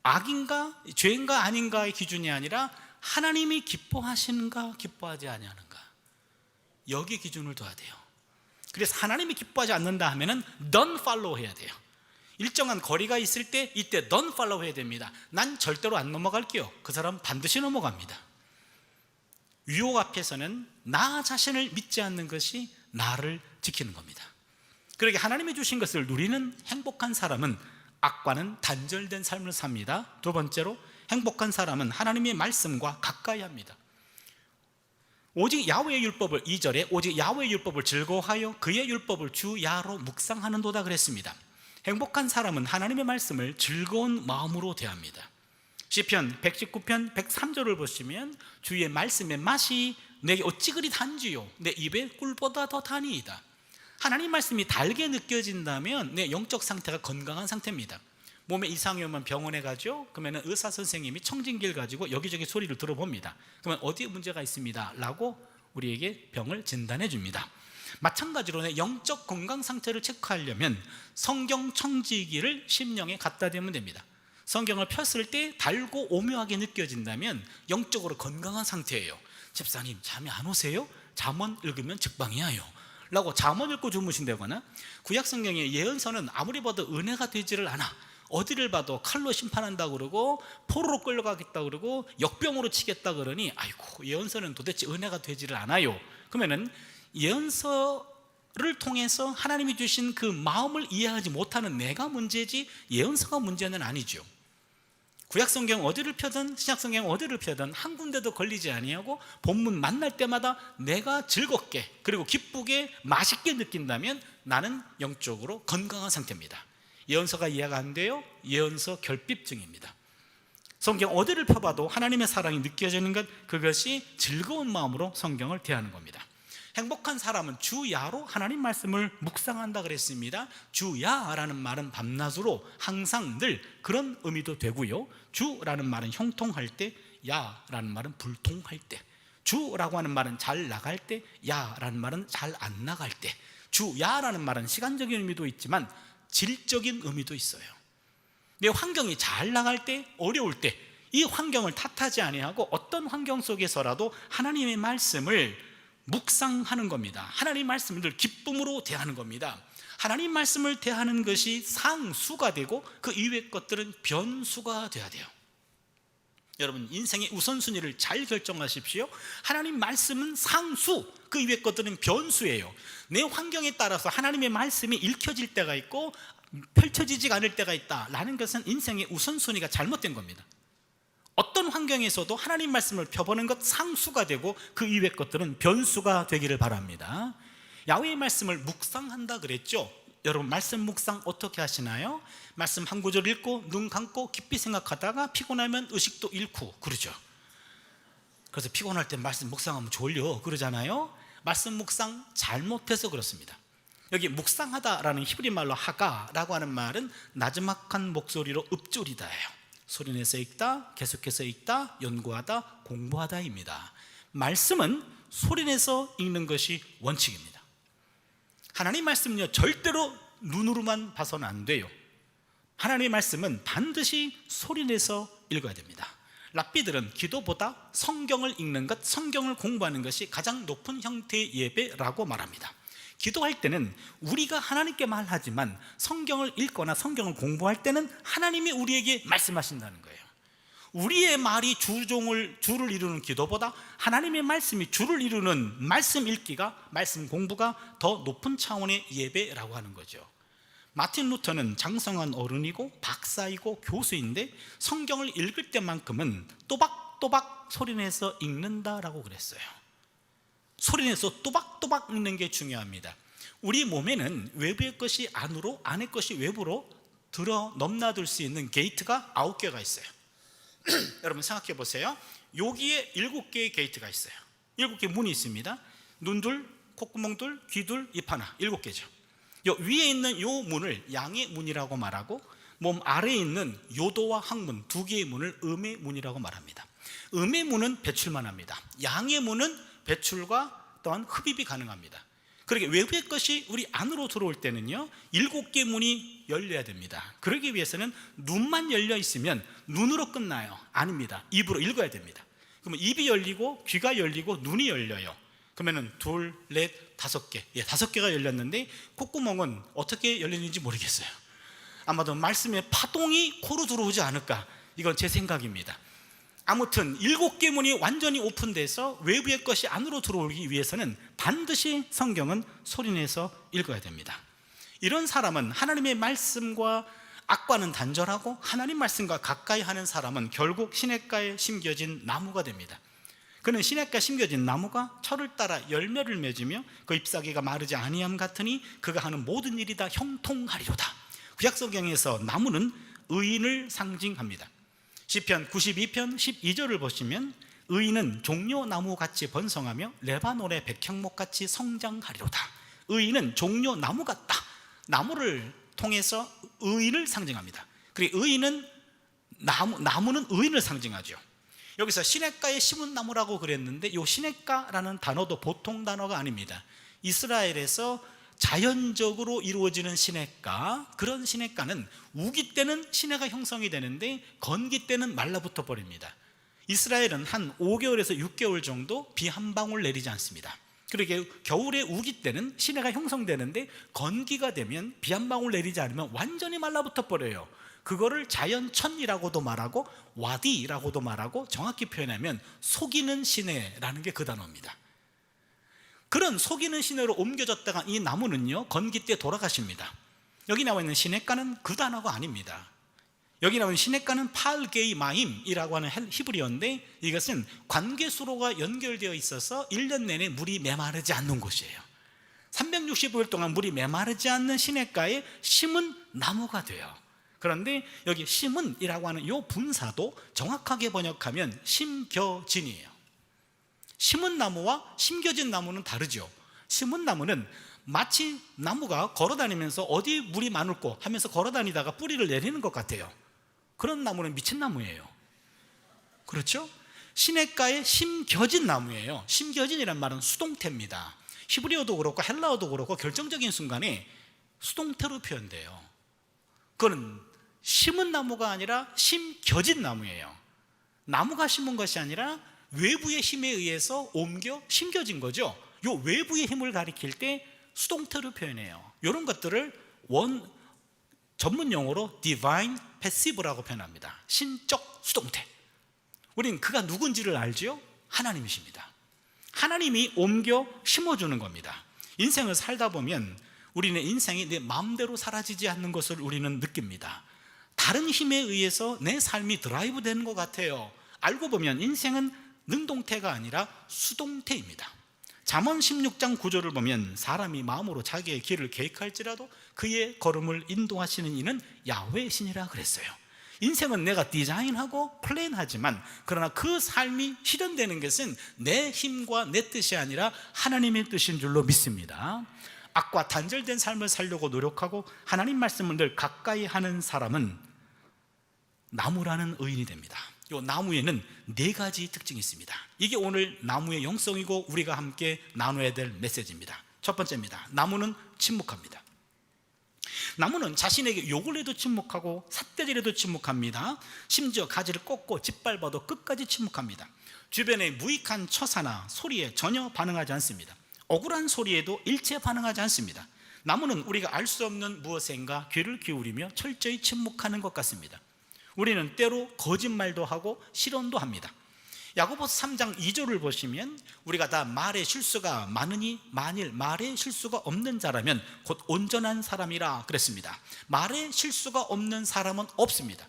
악인가 죄인가 아닌가의 기준이 아니라 하나님이 기뻐하시는가 기뻐하지 아니하는가, 여기 기준을 둬야 돼요. 그래서 하나님이 기뻐하지 않는다 하면은 don't follow 해야 돼요. 일정한 거리가 있을 때 이때 don't follow 해야 됩니다. 난 절대로 안 넘어갈게요. 그 사람 반드시 넘어갑니다. 유혹 앞에서는 나 자신을 믿지 않는 것이 나를 지키는 겁니다. 그러게 하나님이 주신 것을 누리는 행복한 사람은 악과는 단절된 삶을 삽니다. 두 번째로, 행복한 사람은 하나님의 말씀과 가까이 합니다. 오직 야훼의 율법을, 2절에 오직 야훼의 율법을 즐거워하여 그의 율법을 주 야로 묵상하는도다 그랬습니다. 행복한 사람은 하나님의 말씀을 즐거운 마음으로 대합니다. 시편 119편 103절을 보시면 주의 말씀의 맛이 내게 어찌 그리 단지요 내 입에 꿀보다 더 다니이다. 하나님 말씀이 달게 느껴진다면 내 영적 상태가 건강한 상태입니다. 몸에 이상이 오면 병원에 가죠. 그러면 의사 선생님이 청진기를 가지고 여기저기 소리를 들어봅니다. 그러면 어디에 문제가 있습니다 라고 우리에게 병을 진단해 줍니다. 마찬가지로 내 영적 건강 상태를 체크하려면 성경 청지기를 심령에 갖다 대면 됩니다. 성경을 폈을 때 달고 오묘하게 느껴진다면 영적으로 건강한 상태예요. 집사님 잠이 안 오세요? 잠언 읽으면 직방이야요 라고 잠언 읽고 주무신다거나, 구약성경의 예언서는 아무리 봐도 은혜가 되지를 않아. 어디를 봐도 칼로 심판한다 그러고 포로로 끌려가겠다 그러고 역병으로 치겠다 그러니 아이고 예언서는 도대체 은혜가 되지를 않아요. 그러면은 예언서를 통해서 하나님이 주신 그 마음을 이해하지 못하는 내가 문제지 예언서가 문제는 아니죠. 구약성경 어디를 펴든 신약성경 어디를 펴든 한 군데도 걸리지 아니하고 본문 만날 때마다 내가 즐겁게 그리고 기쁘게 맛있게 느낀다면 나는 영적으로 건강한 상태입니다. 예언서가 이해가 안 돼요? 예언서 결핍증입니다. 성경 어디를 펴봐도 하나님의 사랑이 느껴지는 것, 그것이 즐거운 마음으로 성경을 대하는 겁니다. 행복한 사람은 주야로 하나님 말씀을 묵상한다 그랬습니다. 주야라는 말은 밤낮으로 항상 늘 그런 의미도 되고요. 주라는 말은 형통할 때, 야라는 말은 불통할 때, 주라고 하는 말은 잘 나갈 때, 야라는 말은 잘 안 나갈 때. 주, 야라는 말은 시간적인 의미도 있지만 질적인 의미도 있어요. 내 환경이 잘 나갈 때, 어려울 때 이 환경을 탓하지 아니하고 어떤 환경 속에서라도 하나님의 말씀을 묵상하는 겁니다. 하나님 말씀을 늘 기쁨으로 대하는 겁니다. 하나님 말씀을 대하는 것이 상수가 되고 그 이외의 것들은 변수가 돼야 돼요. 여러분, 인생의 우선순위를 잘 결정하십시오. 하나님 말씀은 상수, 그 이외의 것들은 변수예요. 내 환경에 따라서 하나님의 말씀이 읽혀질 때가 있고 펼쳐지지 않을 때가 있다라는 것은 인생의 우선순위가 잘못된 겁니다. 어떤 환경에서도 하나님 말씀을 펴보는 것 상수가 되고 그 이외의 것들은 변수가 되기를 바랍니다. 야훼의 말씀을 묵상한다 그랬죠. 여러분, 말씀 묵상 어떻게 하시나요? 말씀 한 구절 읽고 눈 감고 깊이 생각하다가 피곤하면 의식도 잃고 그러죠. 그래서 피곤할 때 말씀 묵상하면 졸려 그러잖아요. 말씀 묵상 잘못해서 그렇습니다. 여기 묵상하다라는 히브리 말로 하가라고 하는 말은 나지막한 목소리로 읊조리다예요. 소리내서 읽다, 계속해서 읽다, 연구하다, 공부하다입니다. 말씀은 소리내서 읽는 것이 원칙입니다. 하나님 말씀은요, 절대로 눈으로만 봐서는 안 돼요. 하나님의 말씀은 반드시 소리내서 읽어야 됩니다. 랍비들은 기도보다 성경을 읽는 것, 성경을 공부하는 것이 가장 높은 형태의 예배라고 말합니다. 기도할 때는 우리가 하나님께 말하지만 성경을 읽거나 성경을 공부할 때는 하나님이 우리에게 말씀하신다는 거예요. 우리의 말이 주를 이루는 기도보다 하나님의 말씀이 주를 이루는 말씀 읽기가, 말씀 공부가 더 높은 차원의 예배라고 하는 거죠. 마틴 루터는 장성한 어른이고 박사이고 교수인데 성경을 읽을 때만큼은 또박또박 소리내서 읽는다라고 그랬어요. 소리내서 또박또박 읽는 게 중요합니다. 우리 몸에는 외부의 것이 안으로, 안의 것이 외부로 들어 넘나들 수 있는 게이트가 9개가 있어요. 여러분 생각해 보세요. 여기에 7개의 게이트가 있어요. 7개 문이 있습니다. 눈둘, 콧구멍둘, 귀둘, 입 하나, 7개죠. 요 위에 있는 요 문을 양의 문이라고 말하고, 몸 아래에 있는 요도와 항문 2개의 문을 음의 문이라고 말합니다. 음의 문은 배출만 합니다. 양의 문은 배출과 또한 흡입이 가능합니다. 그러게 외부의 것이 우리 안으로 들어올 때는요 7개 문이 열려야 됩니다. 그러기 위해서는 눈만 열려 있으면 눈으로 끝나요? 아닙니다. 입으로 읽어야 됩니다. 그러면 입이 열리고 귀가 열리고 눈이 열려요. 그러면은 2, 4, 5개, 5개가 열렸는데 콧구멍은 어떻게 열리는지 모르겠어요. 아마도 말씀의 파동이 코로 들어오지 않을까, 이건 제 생각입니다. 아무튼 7개 문이 완전히 오픈돼서 외부의 것이 안으로 들어오기 위해서는 반드시 성경은 소리내서 읽어야 됩니다. 이런 사람은 하나님의 말씀과 악과는 단절하고 하나님 말씀과 가까이 하는 사람은 결국 시냇가에 심겨진 나무가 됩니다. 그는 시냇가에 심겨진 나무가 철을 따라 열매를 맺으며 그 잎사귀가 마르지 아니함 같으니 그가 하는 모든 일이 다 형통하리로다. 구약성경에서 나무는 의인을 상징합니다. 시편 92편 12절을 보시면 의인은 종려나무같이 번성하며 레바논의 백향목같이 성장하리로다. 의인은 종려나무 같다. 나무를 통해서 의인을 상징합니다. 그리고 의인은 나무는 의인을 상징하죠. 여기서 시냇가에 심은 나무라고 그랬는데 이 시냇가라는 단어도 보통 단어가 아닙니다. 이스라엘에서 자연적으로 이루어지는 시냇가, 그런 시냇가는 우기 때는 시내가 형성이 되는데 건기 때는 말라붙어 버립니다. 이스라엘은 한 5개월에서 6개월 정도 비 한 방울 내리지 않습니다. 그러게 겨울에 우기 때는 시내가 형성되는데 건기가 되면 비 한 방울 내리지 않으면 완전히 말라붙어 버려요. 그거를 자연천이라고도 말하고 와디라고도 말하고, 정확히 표현하면 속이는 시내라는 게 그 단어입니다. 그런 속이는 시내로 옮겨졌다가 이 나무는요 건기 때 돌아가십니다. 여기 나와 있는 시냇가는 그 단어가 아닙니다. 여기 나오는 시냇가는 팔게이 마임이라고 하는 히브리어인데 이것은 관계수로가 연결되어 있어서 1년 내내 물이 메마르지 않는 곳이에요. 365일 동안 물이 메마르지 않는 시냇가에 심은 나무가 돼요. 그런데 여기 심은이라고 하는 이 분사도 정확하게 번역하면 심겨진이에요. 심은 나무와 심겨진 나무는 다르죠. 심은 나무는 마치 나무가 걸어다니면서 어디 물이 많을꼬 하면서 걸어다니다가 뿌리를 내리는 것 같아요. 그런 나무는 미친 나무예요. 그렇죠? 시냇가에 심겨진 나무예요. 심겨진이란 말은 수동태입니다. 히브리어도 그렇고 헬라어도 그렇고 결정적인 순간에 수동태로 표현돼요. 그거는 심은 나무가 아니라 심겨진 나무예요. 나무가 심은 것이 아니라 외부의 힘에 의해서 옮겨 심겨진 거죠. 요 외부의 힘을 가리킬 때 수동태로 표현해요. 이런 것들을 전문 용어로 divine passive라고 표현합니다. 신적 수동태. 우리는 그가 누군지를 알죠? 하나님이십니다. 하나님이 옮겨 심어주는 겁니다. 인생을 살다 보면 우리는 인생이 내 마음대로 사라지지 않는 것을 우리는 느낍니다. 다른 힘에 의해서 내 삶이 드라이브 되는 것 같아요. 알고 보면 인생은 능동태가 아니라 수동태입니다. 잠언 16장 9절을 보면 사람이 마음으로 자기의 길을 계획할지라도 그의 걸음을 인도하시는 이는 야훼의 신이라 그랬어요. 인생은 내가 디자인하고 플랜하지만 그러나 그 삶이 실현되는 것은 내 힘과 내 뜻이 아니라 하나님의 뜻인 줄로 믿습니다. 악과 단절된 삶을 살려고 노력하고 하나님 말씀을 늘 가까이 하는 사람은 나무라는 의인이 됩니다. 이 나무에는 4가지 특징이 있습니다. 이게 오늘 나무의 영성이고 우리가 함께 나눠야 될 메시지입니다. 첫 번째입니다. 나무는 침묵합니다. 나무는 자신에게 욕을 해도 침묵하고 삿대질해도 침묵합니다. 심지어 가지를 꺾고 짓밟아도 끝까지 침묵합니다. 주변의 무익한 처사나 소리에 전혀 반응하지 않습니다. 억울한 소리에도 일체 반응하지 않습니다. 나무는 우리가 알 수 없는 무엇인가 귀를 기울이며 철저히 침묵하는 것 같습니다. 우리는 때로 거짓말도 하고 실언도 합니다. 야고보서 3장 2절을 보시면 우리가 다 말에 실수가 많으니 만일 말에 실수가 없는 자라면 곧 온전한 사람이라 그랬습니다. 말에 실수가 없는 사람은 없습니다.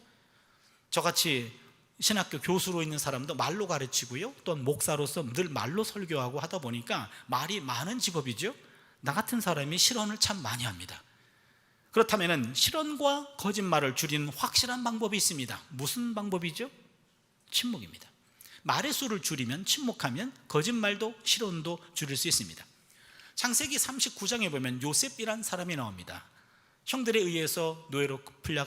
저같이 신학교 교수로 있는 사람도 말로 가르치고요, 또는 목사로서 늘 말로 설교하고 하다 보니까 말이 많은 직업이죠. 나 같은 사람이 실언을 참 많이 합니다. 그렇다면 실언과 거짓말을 줄이는 확실한 방법이 있습니다. 무슨 방법이죠? 침묵입니다. 말의 수를 줄이면, 침묵하면 거짓말도 실언도 줄일 수 있습니다. 창세기 39장에 보면 요셉이란 사람이 나옵니다. 형들에 의해서 노예로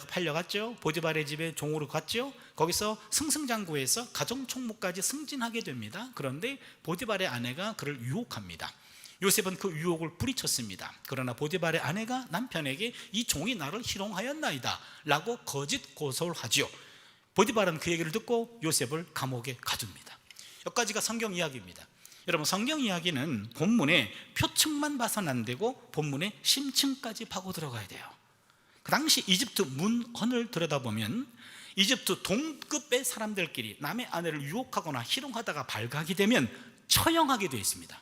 팔려갔죠. 보디발의 집에 종으로 갔죠. 거기서 승승장구해서 가정총무까지 승진하게 됩니다. 그런데 보디발의 아내가 그를 유혹합니다. 요셉은 그 유혹을 뿌리쳤습니다. 그러나 보디발의 아내가 남편에게 이 종이 나를 희롱하였나이다 라고 거짓 고소를 하죠. 보디발은 그 얘기를 듣고 요셉을 감옥에 가둡니다. 여기까지가 성경 이야기입니다. 여러분, 성경 이야기는 본문의 표층만 봐서는 안 되고 본문의 심층까지 파고 들어가야 돼요. 그 당시 이집트 문헌을 들여다보면 이집트 동급의 사람들끼리 남의 아내를 유혹하거나 희롱하다가 발각이 되면 처형하게 되어 있습니다.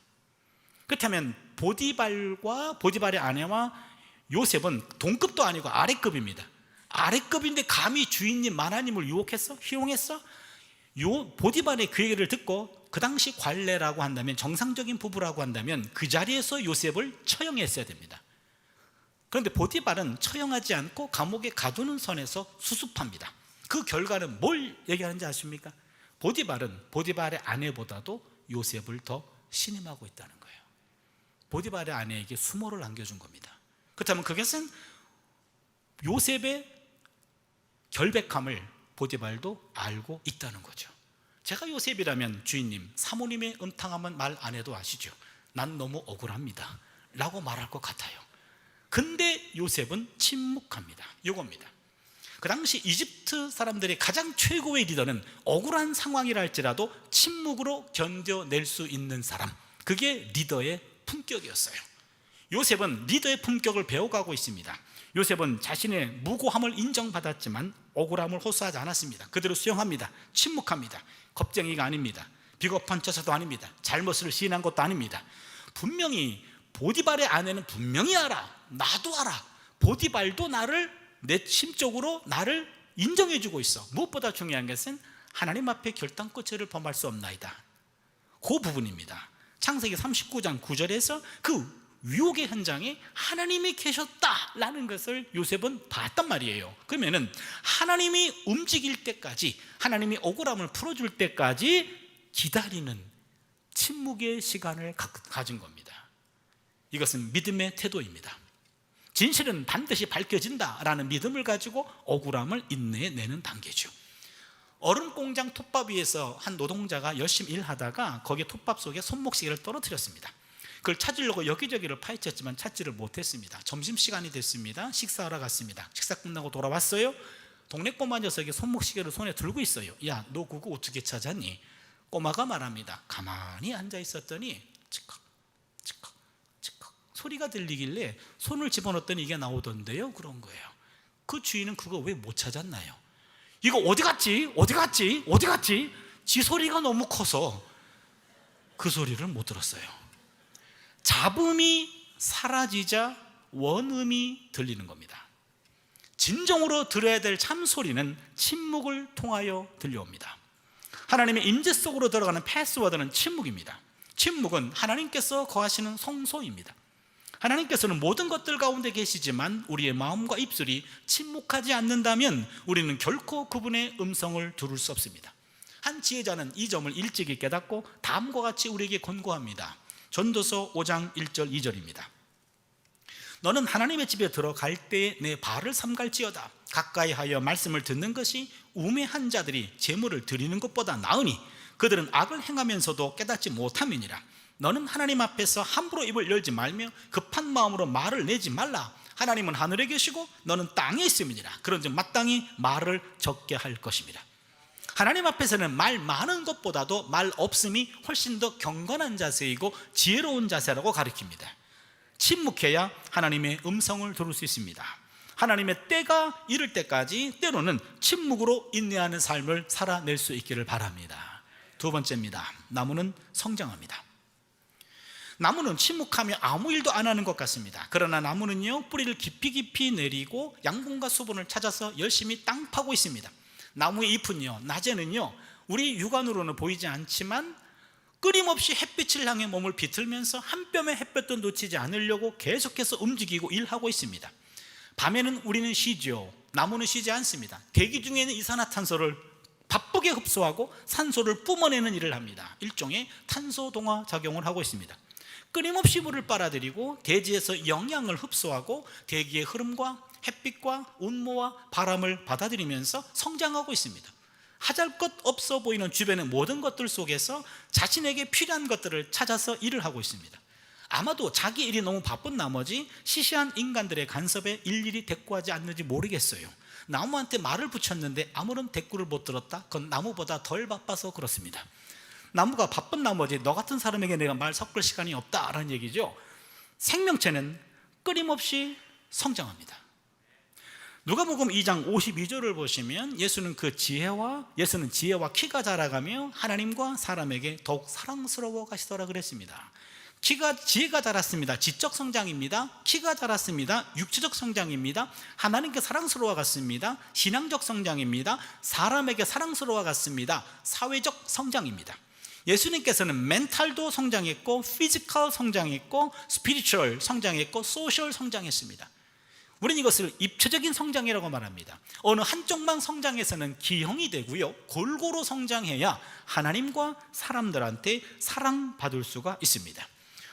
그렇다면 보디발과 보디발의 아내와 요셉은 동급도 아니고 아래급입니다. 아래급인데 감히 주인님 마나님을 유혹했어? 희롱했어? 보디발의 그 얘기를 듣고 그 당시 관례라고 한다면, 정상적인 부부라고 한다면 그 자리에서 요셉을 처형했어야 됩니다. 그런데 보디발은 처형하지 않고 감옥에 가두는 선에서 수습합니다. 그 결과는 뭘 얘기하는지 아십니까? 보디발은 보디발의 아내보다도 요셉을 더 신임하고 있다는 거예요. 보디발의 아내에게 수모를 안겨준 겁니다. 그렇다면 그것은 요셉의 결백함을 보디발도 알고 있다는 거죠. 제가 요셉이라면 주인님, 사모님의 음탕함은 말 안 해도 아시죠? 난 너무 억울합니다 라고 말할 것 같아요. 근데 요셉은 침묵합니다. 이겁니다. 그 당시 이집트 사람들의 가장 최고의 리더는 억울한 상황이라 할지라도 침묵으로 견뎌낼 수 있는 사람, 그게 리더의 품격이었어요. 요셉은 리더의 품격을 배워가고 있습니다. 요셉은 자신의 무고함을 인정받았지만 억울함을 호소하지 않았습니다. 그대로 수용합니다. 침묵합니다. 겁쟁이가 아닙니다. 비겁한 처사도 아닙니다. 잘못을 시인한 것도 아닙니다. 분명히 보디발의 아내는 분명히 알아. 나도 알아. 보디발도 내 심적으로 나를 인정해주고 있어. 무엇보다 중요한 것은 하나님 앞에 결단코처를 범할 수 없나이다. 그 부분입니다. 창세기 39장 9절에서 그 유혹의 현장에 하나님이 계셨다라는 것을 요셉은 봤단 말이에요. 그러면은 하나님이 움직일 때까지, 하나님이 억울함을 풀어줄 때까지 기다리는 침묵의 시간을 가진 겁니다. 이것은 믿음의 태도입니다. 진실은 반드시 밝혀진다라는 믿음을 가지고 억울함을 인내해내는 단계죠. 얼음 공장 톱밥 위에서 한 노동자가 열심히 일하다가 거기에 톱밥 속에 손목시계를 떨어뜨렸습니다. 그걸 찾으려고 여기저기를 파헤쳤지만 찾지를 못했습니다. 점심시간이 됐습니다. 식사하러 갔습니다. 식사 끝나고 돌아왔어요. 동네 꼬마 녀석이 손목시계를 손에 들고 있어요. 야, 너 그거 어떻게 찾았니? 꼬마가 말합니다. 가만히 앉아 있었더니 치컥 치컥 치컥 소리가 들리길래 손을 집어넣었더니 이게 나오던데요. 그런 거예요. 그 주인은 그거 왜 못 찾았나요? 이거 어디 갔지? 어디 갔지? 어디 갔지? 지 소리가 너무 커서 그 소리를 못 들었어요. 잡음이 사라지자 원음이 들리는 겁니다. 진정으로 들어야 될 참소리는 침묵을 통하여 들려옵니다. 하나님의 임재 속으로 들어가는 패스워드는 침묵입니다. 침묵은 하나님께서 거하시는 성소입니다. 하나님께서는 모든 것들 가운데 계시지만 우리의 마음과 입술이 침묵하지 않는다면 우리는 결코 그분의 음성을 들을 수 없습니다. 한 지혜자는 이 점을 일찍이 깨닫고 다음과 같이 우리에게 권고합니다. 전도서 5장 1절 2절입니다. 너는 하나님의 집에 들어갈 때에 내 발을 삼갈지어다. 가까이 하여 말씀을 듣는 것이 우매한 자들이 재물을 드리는 것보다 나으니 그들은 악을 행하면서도 깨닫지 못함이니라. 너는 하나님 앞에서 함부로 입을 열지 말며 급한 마음으로 말을 내지 말라. 하나님은 하늘에 계시고 너는 땅에 있음이니라. 그런즉 마땅히 말을 적게 할 것입니다. 하나님 앞에서는 말 많은 것보다도 말 없음이 훨씬 더 경건한 자세이고 지혜로운 자세라고 가르칩니다. 침묵해야 하나님의 음성을 들을 수 있습니다. 하나님의 때가 이를 때까지 때로는 침묵으로 인내하는 삶을 살아낼 수 있기를 바랍니다. 두 번째입니다. 나무는 성장합니다. 나무는 침묵하며 아무 일도 안 하는 것 같습니다. 그러나 나무는요, 뿌리를 깊이 내리고 양분과 수분을 찾아서 열심히 땅 파고 있습니다. 나무의 잎은요, 낮에는요, 우리 육안으로는 보이지 않지만 끊임없이 햇빛을 향해 몸을 비틀면서 한 뼘의 햇볕도 놓치지 않으려고 계속해서 움직이고 일하고 있습니다. 밤에는 우리는 쉬죠. 나무는 쉬지 않습니다. 대기 중에 있는 이산화탄소를 바쁘게 흡수하고 산소를 뿜어내는 일을 합니다. 일종의 탄소 동화 작용을 하고 있습니다. 끊임없이 물을 빨아들이고 대지에서 영양을 흡수하고 대기의 흐름과 햇빛과 운모와 바람을 받아들이면서 성장하고 있습니다. 하잘것 없어 보이는 주변의 모든 것들 속에서 자신에게 필요한 것들을 찾아서 일을 하고 있습니다. 아마도 자기 일이 너무 바쁜 나머지 시시한 인간들의 간섭에 일일이 대꾸하지 않는지 모르겠어요. 나무한테 말을 붙였는데 아무런 대꾸를 못 들었다? 그건 나무보다 덜 바빠서 그렇습니다. 나무가 바쁜 나머지 너 같은 사람에게 내가 말 섞을 시간이 없다라는 얘기죠. 생명체는 끊임없이 성장합니다. 누가복음 2장 52절을 보시면 예수는 지혜와 키가 자라가며 하나님과 사람에게 더욱 사랑스러워 가시더라 그랬습니다. 지혜가 자랐습니다. 지적 성장입니다. 키가 자랐습니다. 육체적 성장입니다. 하나님께 사랑스러워 갔습니다. 신앙적 성장입니다. 사람에게 사랑스러워 갔습니다. 사회적 성장입니다. 예수님께서는 멘탈도 성장했고 피지컬 성장했고 스피리추얼 성장했고 소셜 성장했습니다. 우리는 이것을 입체적인 성장이라고 말합니다. 어느 한쪽만 성장해서는 기형이 되고요, 골고루 성장해야 하나님과 사람들한테 사랑받을 수가 있습니다.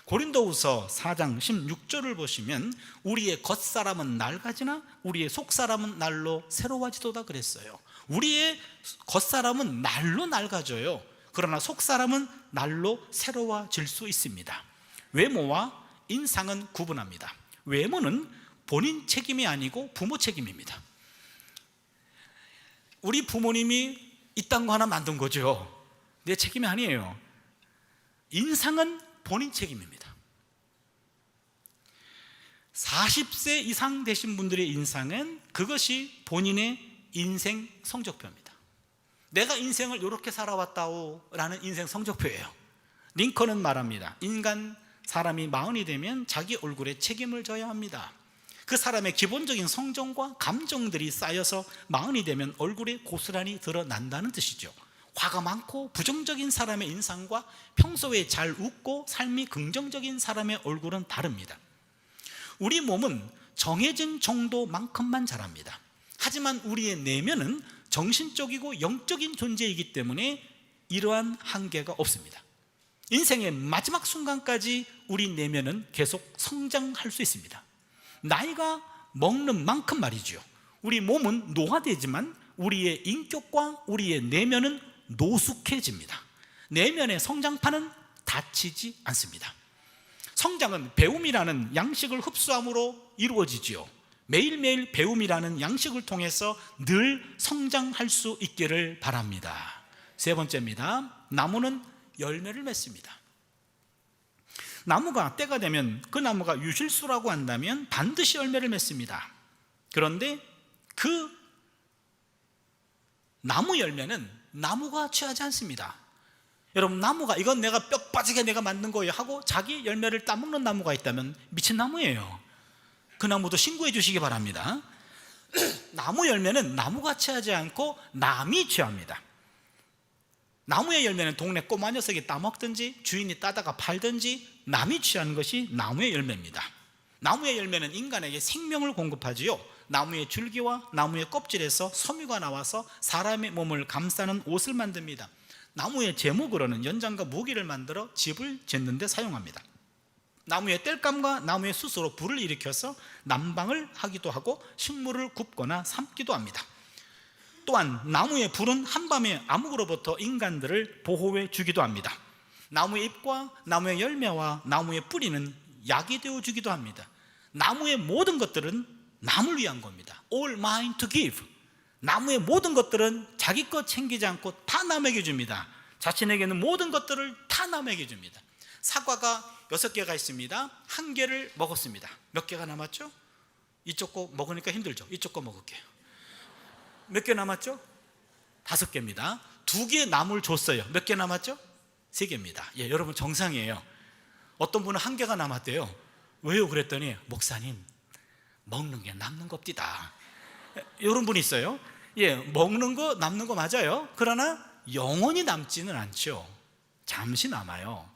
고린도후서 4장 16절을 보시면 우리의 겉사람은 낡아지나 우리의 속사람은 날로 새로워지도다 그랬어요. 우리의 겉사람은 날로 낡아져요. 그러나 속사람은 날로 새로워질 수 있습니다. 외모와 인상은 구분합니다. 외모는 본인 책임이 아니고 부모 책임입니다. 우리 부모님이 이딴 거 하나 만든 거죠. 내 책임이 아니에요. 인상은 본인 책임입니다. 40세 이상 되신 분들의 인상은 그것이 본인의 인생 성적표입니다. 내가 인생을 이렇게 살아왔다오 라는 인생 성적표예요. 링컨은 말합니다. 사람이 40이 되면 자기 얼굴에 책임을 져야 합니다. 그 사람의 기본적인 성정과 감정들이 쌓여서 40이 되면 얼굴에 고스란히 드러난다는 뜻이죠. 화가 많고 부정적인 사람의 인상과 평소에 잘 웃고 삶이 긍정적인 사람의 얼굴은 다릅니다. 우리 몸은 정해진 정도만큼만 자랍니다. 하지만 우리의 내면은 정신적이고 영적인 존재이기 때문에 이러한 한계가 없습니다. 인생의 마지막 순간까지 우리 내면은 계속 성장할 수 있습니다. 나이가 먹는 만큼 말이죠. 우리 몸은 노화되지만 우리의 인격과 우리의 내면은 노숙해집니다. 내면의 성장판은 닫히지 않습니다. 성장은 배움이라는 양식을 흡수함으로 이루어지지요. 매일매일 배움이라는 양식을 통해서 늘 성장할 수 있기를 바랍니다. 세 번째입니다. 나무는 열매를 맺습니다. 나무가 때가 되면 그 나무가 유실수라고 한다면 반드시 열매를 맺습니다. 그런데 그 나무 열매는 나무가 취하지 않습니다. 여러분, 나무가 이건 내가 뼈 빠지게 내가 만든 거예요 하고 자기 열매를 따먹는 나무가 있다면 미친 나무예요. 그 나무도 신고해 주시기 바랍니다. 나무 열매는 나무가 취하지 않고 남이 취합니다. 나무의 열매는 동네 꼬마 녀석이 따먹든지 주인이 따다가 팔든지 남이 취하는 것이 나무의 열매입니다. 나무의 열매는 인간에게 생명을 공급하지요. 나무의 줄기와 나무의 껍질에서 섬유가 나와서 사람의 몸을 감싸는 옷을 만듭니다. 나무의 제목으로는 연장과 무기를 만들어 집을 짓는 데 사용합니다. 나무의 땔감과 나무의 숯으로 불을 일으켜서 난방을 하기도 하고 식물을 굽거나 삶기도 합니다. 또한 나무의 불은 한밤에 암흑으로부터 인간들을 보호해 주기도 합니다. 나무의 잎과 나무의 열매와 나무의 뿌리는 약이 되어 주기도 합니다. 나무의 모든 것들은 남을 위한 겁니다. All mine to give. 나무의 모든 것들은 자기 것 챙기지 않고 다 남에게 줍니다. 자신에게는 모든 것들을 다 남에게 줍니다. 사과가 6개가 있습니다. 1개를 먹었습니다. 몇 개가 남았죠? 이쪽 거 먹으니까 힘들죠? 이쪽 거 먹을게요. 몇 개 남았죠? 5개입니다. 2개 나물 줬어요. 몇 개 남았죠? 3개입니다. 예, 여러분 정상이에요. 어떤 분은 1개가 남았대요. 왜요? 그랬더니 목사님, 먹는 게 남는 겁디다. 이런 분이 있어요. 예, 먹는 거 남는 거 맞아요. 그러나 영원히 남지는 않죠. 잠시 남아요.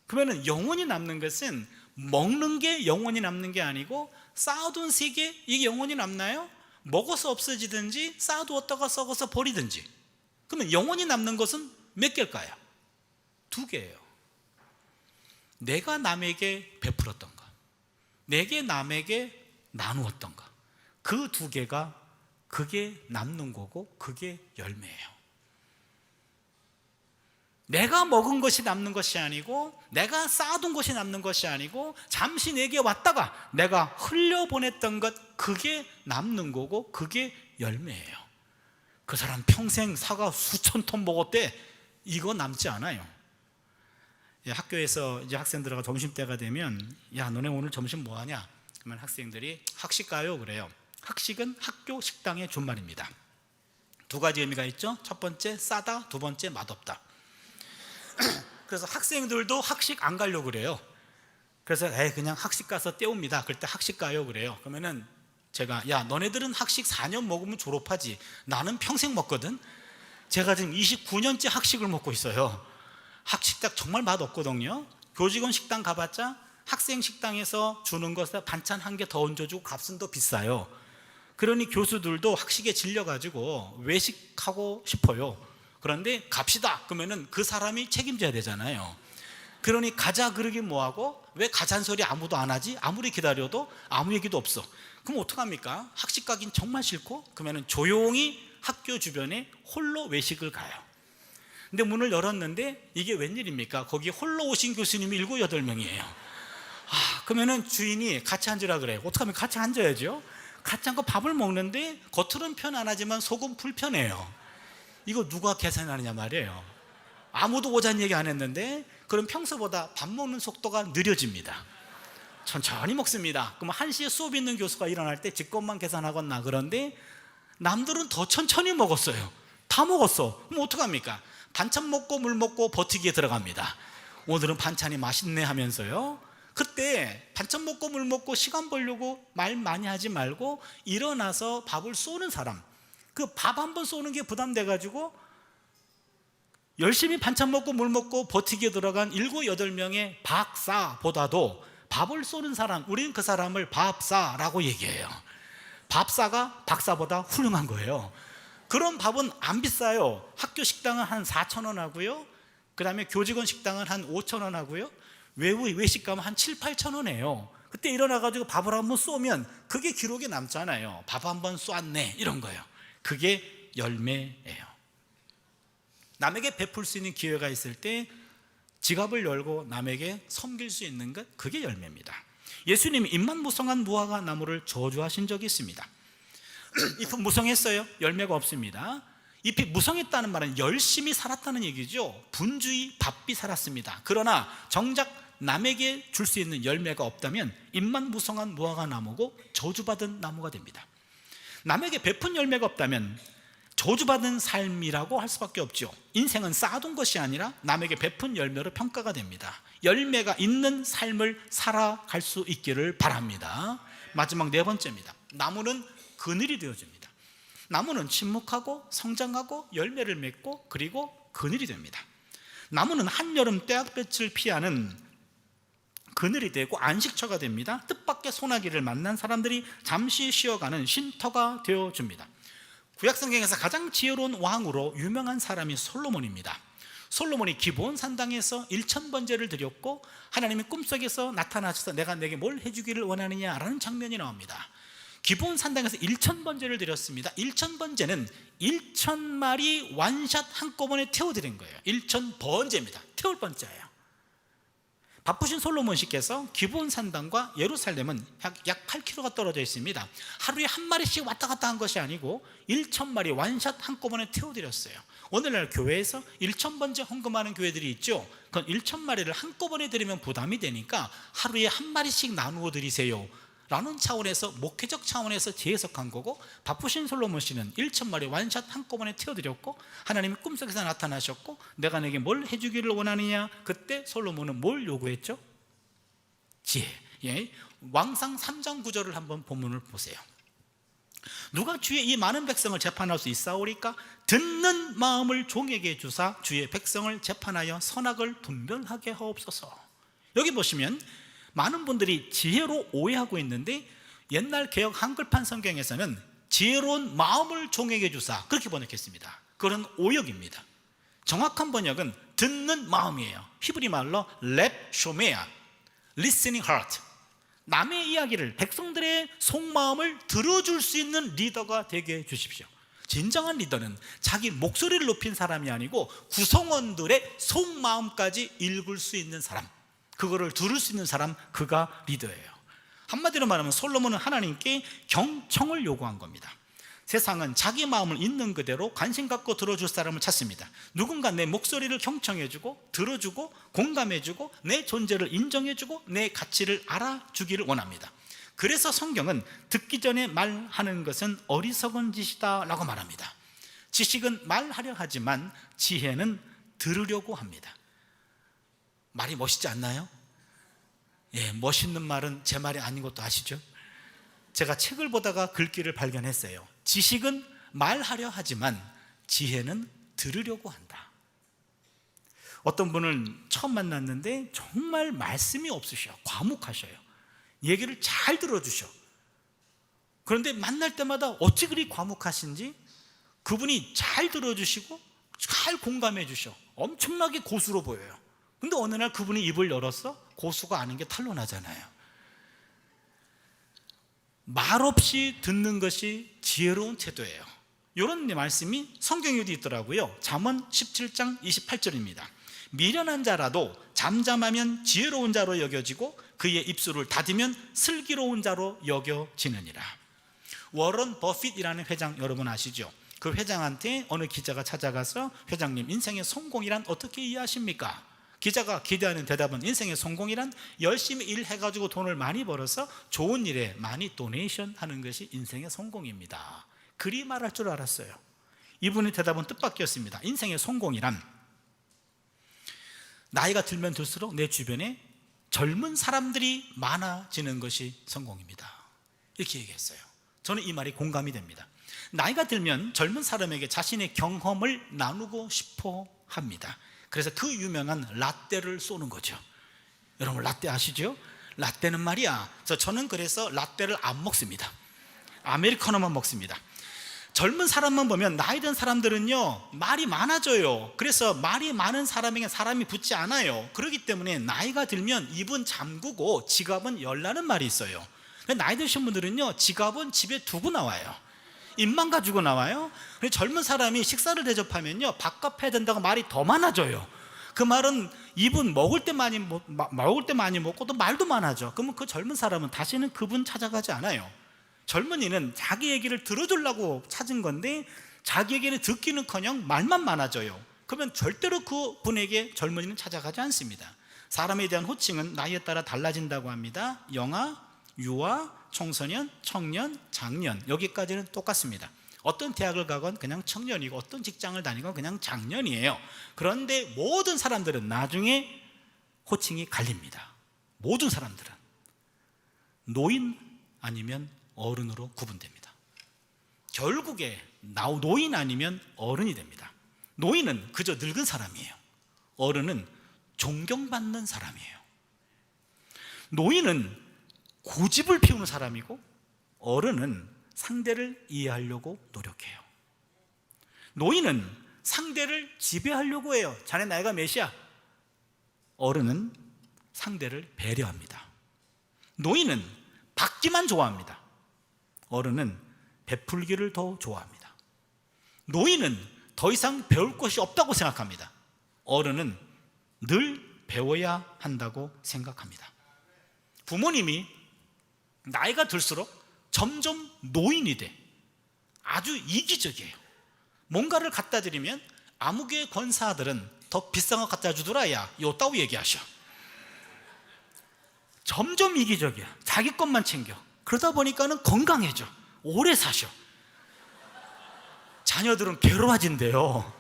그러면 영원히 남는 것은 먹는 게 영원히 남는 게 아니고 쌓아둔 3개 이게 영원히 남나요? 먹어서 없어지든지 쌓아두었다가 썩어서 버리든지. 그러면 영원히 남는 것은 몇 개일까요? 2개예요. 내가 남에게 베풀었던 것, 내게 남에게 나누었던 것, 그 2개가 그게 남는 거고 그게 열매예요. 내가 먹은 것이 남는 것이 아니고 내가 쌓아둔 것이 남는 것이 아니고 잠시 내게 왔다가 내가 흘려보냈던 것, 그게 남는 거고 그게 열매예요. 그 사람 평생 사과 수천 톤 먹었대. 이거 남지 않아요. 예, 학교에서 이제 학생들하고 점심때가 되면 야, 너네 오늘 점심 뭐 하냐? 그러면 학생들이 학식 가요 그래요. 학식은 학교 식당의 준말입니다. 2가지 의미가 있죠. 첫 번째 싸다, 2번째 맛없다. 그래서 학생들도 학식 안 가려고 그래요. 그래서 그냥 학식 가서 때웁니다. 그럴 때 학식 가요 그래요. 그러면은 제가 야, 너네들은 학식 4년 먹으면 졸업하지, 나는 평생 먹거든. 제가 지금 29년째 학식을 먹고 있어요. 학식당 정말 맛없거든요. 교직원 식당 가봤자 학생 식당에서 주는 것에 반찬 1개 더 얹어주고 값은 더 비싸요. 그러니 교수들도 학식에 질려가지고 외식하고 싶어요. 그런데 갑시다 그러면은 그 사람이 책임져야 되잖아요. 그러니 가자 그러긴 뭐하고, 왜 가자는 소리 아무도 안 하지? 아무리 기다려도 아무 얘기도 없어. 그럼 어떡합니까? 학식 가긴 정말 싫고 그러면은 조용히 학교 주변에 홀로 외식을 가요. 근데 문을 열었는데 이게 웬일입니까? 거기 홀로 오신 교수님이 7, 8명이에요. 그러면은 주인이 같이 앉으라 그래요. 어떡하면 같이 앉아야죠. 같이 앉고 밥을 먹는데 겉으로는 편안하지만 속은 불편해요. 이거 누가 계산하느냐 말이에요. 아무도 오자는 얘기 안 했는데 그럼 평소보다 밥 먹는 속도가 느려집니다. 천천히 먹습니다. 그럼 1시에 수업 있는 교수가 일어날 때 직권만 계산하거나 그런데 남들은 더 천천히 먹었어요. 다 먹었어. 그럼 어떡합니까? 반찬 먹고 물 먹고 버티기에 들어갑니다. 오늘은 반찬이 맛있네 하면서요. 그때 반찬 먹고 물 먹고 시간 벌려고 말 많이 하지 말고 일어나서 밥을 쏘는 사람, 그 밥 한 번 쏘는 게 부담돼가지고 열심히 반찬 먹고 물 먹고 버티기에 들어간 7, 8명의 박사보다도 밥을 쏘는 사람, 우리는 그 사람을 밥사라고 얘기해요. 밥사가 박사보다 훌륭한 거예요. 그런 밥은 안 비싸요. 학교 식당은 한 4,000원 하고요, 그 다음에 교직원 식당은 한 5,000원 하고요, 외식 가면 한 7, 8,000원이에요. 그때 일어나가지고 밥을 한번 쏘면 그게 기록에 남잖아요. 밥 한번 쏘았네 이런 거예요. 그게 열매예요. 남에게 베풀 수 있는 기회가 있을 때 지갑을 열고 남에게 섬길 수 있는 것, 그게 열매입니다. 예수님이 잎만 무성한 무화과 나무를 저주하신 적이 있습니다. 잎은 무성했어요? 열매가 없습니다. 잎이 무성했다는 말은 열심히 살았다는 얘기죠. 분주히 바삐 살았습니다. 그러나 정작 남에게 줄 수 있는 열매가 없다면 잎만 무성한 무화과 나무고 저주받은 나무가 됩니다. 남에게 베푼 열매가 없다면 저주받은 삶이라고 할 수밖에 없죠. 인생은 쌓아둔 것이 아니라 남에게 베푼 열매로 평가가 됩니다. 열매가 있는 삶을 살아갈 수 있기를 바랍니다. 마지막 네 번째입니다. 나무는 그늘이 되어줍니다. 나무는 침묵하고 성장하고 열매를 맺고 그리고 그늘이 됩니다. 나무는 한여름 떼약볕을 피하는 그늘이 되고 안식처가 됩니다. 뜻밖의 소나기를 만난 사람들이 잠시 쉬어가는 쉼터가 되어줍니다. 구약성경에서 가장 지혜로운 왕으로 유명한 사람이 솔로몬입니다. 솔로몬이 기브온 산당에서 1000번제를 드렸고 하나님이 꿈속에서 나타나셔서 내가 내게 뭘 해주기를 원하느냐라는 장면이 나옵니다. 기브온 산당에서 1000번제를 드렸습니다. 1000번제는 1000마리 완샷 한꺼번에 태워드린 거예요. 1000번제입니다. 태울 번째예요. 바쁘신 솔로몬 씨께서 기브온 산당과 예루살렘은 약 8km가 떨어져 있습니다. 하루에 한 마리씩 왔다 갔다 한 것이 아니고 1000마리 완샷 한꺼번에 태워드렸어요. 오늘날 교회에서 1000번째 헌금하는 교회들이 있죠. 그건 1000마리를 한꺼번에 드리면 부담이 되니까 하루에 한 마리씩 나누어 드리세요 라는 차원에서, 목회적 차원에서 재해석한 거고, 바쁘신 솔로몬 씨는 1000마리 완샷 한꺼번에 태워드렸고 하나님이 꿈속에서 나타나셨고 내가 내게 뭘 해주기를 원하느냐. 그때 솔로몬은 뭘 요구했죠? 지혜. 왕상 3장 9절을 한번 본문을 보세요. 누가 주의 이 많은 백성을 재판할 수 있사오리까? 듣는 마음을 종에게 주사 주의 백성을 재판하여 선악을 분별하게 하옵소서. 여기 보시면 많은 분들이 지혜로 오해하고 있는데 옛날 개역 한글판 성경에서는 지혜로운 마음을 종에게 주사 그렇게 번역했습니다. 그건 오역입니다. 정확한 번역은 듣는 마음이에요. 히브리 말로 렙 쇼메아, listening heart. 남의 이야기를, 백성들의 속마음을 들어줄 수 있는 리더가 되게 해주십시오. 진정한 리더는 자기 목소리를 높인 사람이 아니고 구성원들의 속마음까지 읽을 수 있는 사람, 그거를 들을 수 있는 사람, 그가 리더예요. 한마디로 말하면 솔로몬은 하나님께 경청을 요구한 겁니다. 세상은 자기 마음을 있는 그대로 관심 갖고 들어줄 사람을 찾습니다. 누군가 내 목소리를 경청해주고 들어주고 공감해주고 내 존재를 인정해주고 내 가치를 알아주기를 원합니다. 그래서 성경은 듣기 전에 말하는 것은 어리석은 짓이다 라고 말합니다. 지식은 말하려 하지만 지혜는 들으려고 합니다. 말이 멋있지 않나요? 멋있는 말은 제 말이 아닌 것도 아시죠? 제가 책을 보다가 글귀를 발견했어요. 지식은 말하려 하지만 지혜는 들으려고 한다. 어떤 분을 처음 만났는데 정말 말씀이 없으셔. 과묵하셔요. 얘기를 잘 들어주셔. 그런데 만날 때마다 어찌 그리 과묵하신지 그분이 잘 들어주시고 잘 공감해 주셔. 엄청나게 고수로 보여요. 근데 어느 날 그분이 입을 열었어? 고수가 아는 게 탄로나잖아요. 말없이 듣는 것이 지혜로운 태도예요. 이런 말씀이 성경에도 있더라고요. 잠언 17장 28절입니다. 미련한 자라도 잠잠하면 지혜로운 자로 여겨지고 그의 입술을 닫으면 슬기로운 자로 여겨지느니라. 워런 버핏이라는 회장 여러분 아시죠? 그 회장한테 어느 기자가 찾아가서 회장님, 인생의 성공이란 어떻게 이해하십니까? 기자가 기대하는 대답은 인생의 성공이란 열심히 일해가지고 돈을 많이 벌어서 좋은 일에 많이 도네이션 하는 것이 인생의 성공입니다. 그리 말할 줄 알았어요. 이분의 대답은 뜻밖이었습니다. 인생의 성공이란 나이가 들면 들수록 내 주변에 젊은 사람들이 많아지는 것이 성공입니다. 이렇게 얘기했어요. 저는 이 말이 공감이 됩니다. 나이가 들면 젊은 사람에게 자신의 경험을 나누고 싶어 합니다. 그래서 그 유명한 라떼를 쏘는 거죠. 여러분 라떼 아시죠? 라떼는 말이야, 저는 그래서 라떼를 안 먹습니다. 아메리카노만 먹습니다. 젊은 사람만 보면 나이 든 사람들은요 말이 많아져요. 그래서 말이 많은 사람에게 사람이 붙지 않아요. 그렇기 때문에 나이가 들면 입은 잠그고 지갑은 열라는 말이 있어요. 나이 드신 분들은요 지갑은 집에 두고 나와요. 입만 가지고 나와요. 젊은 사람이 식사를 대접하면요, 밥값 해야 된다고 말이 더 많아져요. 그 말은 입은 먹을 때 많이 먹고 또 말도 많아져. 그러면 그 젊은 사람은 다시는 그분 찾아가지 않아요. 젊은이는 자기 얘기를 들어주려고 찾은 건데 자기 얘기를 듣기는커녕 말만 많아져요. 그러면 절대로 그 분에게 젊은이는 찾아가지 않습니다. 사람에 대한 호칭은 나이에 따라 달라진다고 합니다. 영아, 유아, 청소년, 청년, 장년, 여기까지는 똑같습니다. 어떤 대학을 가건 그냥 청년이고 어떤 직장을 다니건 그냥 장년이에요. 그런데 모든 사람들은 나중에 호칭이 갈립니다. 모든 사람들은 노인 아니면 어른으로 구분됩니다. 결국에 노인 아니면 어른이 됩니다. 노인은 그저 늙은 사람이에요. 어른은 존경받는 사람이에요. 노인은 고집을 피우는 사람이고 어른은 상대를 이해하려고 노력해요. 노인은 상대를 지배하려고 해요. 자네 나이가 몇이야? 어른은 상대를 배려합니다. 노인은 받기만 좋아합니다. 어른은 베풀기를 더 좋아합니다. 노인은 더 이상 배울 것이 없다고 생각합니다. 어른은 늘 배워야 한다고 생각합니다. 부모님이 나이가 들수록 점점 노인이 돼. 아주 이기적이에요. 뭔가를 갖다 드리면 암흑의 권사들은 더 비싼 거 갖다 주더라, 야, 요따고 얘기하셔. 점점 이기적이야. 자기 것만 챙겨. 그러다 보니까는 건강해져. 오래 사셔. 자녀들은 괴로워진대요.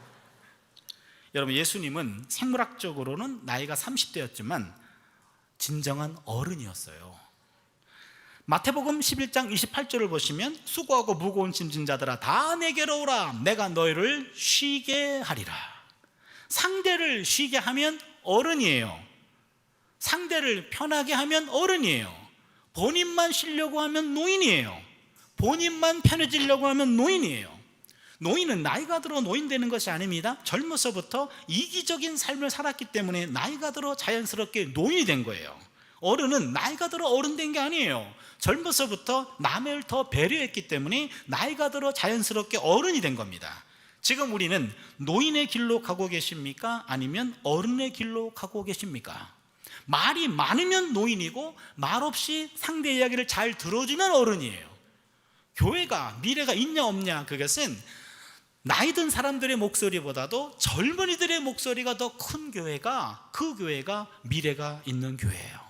여러분, 예수님은 생물학적으로는 나이가 30대였지만 진정한 어른이었어요. 마태복음 11장 28절을 보시면 수고하고 무거운 짐진 자들아 다 내게로 오라, 내가 너희를 쉬게 하리라. 상대를 쉬게 하면 어른이에요. 상대를 편하게 하면 어른이에요. 본인만 쉬려고 하면 노인이에요. 본인만 편해지려고 하면 노인이에요. 노인은 나이가 들어 노인 되는 것이 아닙니다. 젊어서부터 이기적인 삶을 살았기 때문에 나이가 들어 자연스럽게 노인이 된 거예요. 어른은 나이가 들어 어른 된 게 아니에요. 젊어서부터 남을 더 배려했기 때문에 나이가 들어 자연스럽게 어른이 된 겁니다. 지금 우리는 노인의 길로 가고 계십니까? 아니면 어른의 길로 가고 계십니까? 말이 많으면 노인이고 말 없이 상대 이야기를 잘 들어주면 어른이에요. 교회가 미래가 있냐 없냐, 그것은 나이 든 사람들의 목소리보다도 젊은이들의 목소리가 더 큰 교회가, 그 교회가 미래가 있는 교회예요.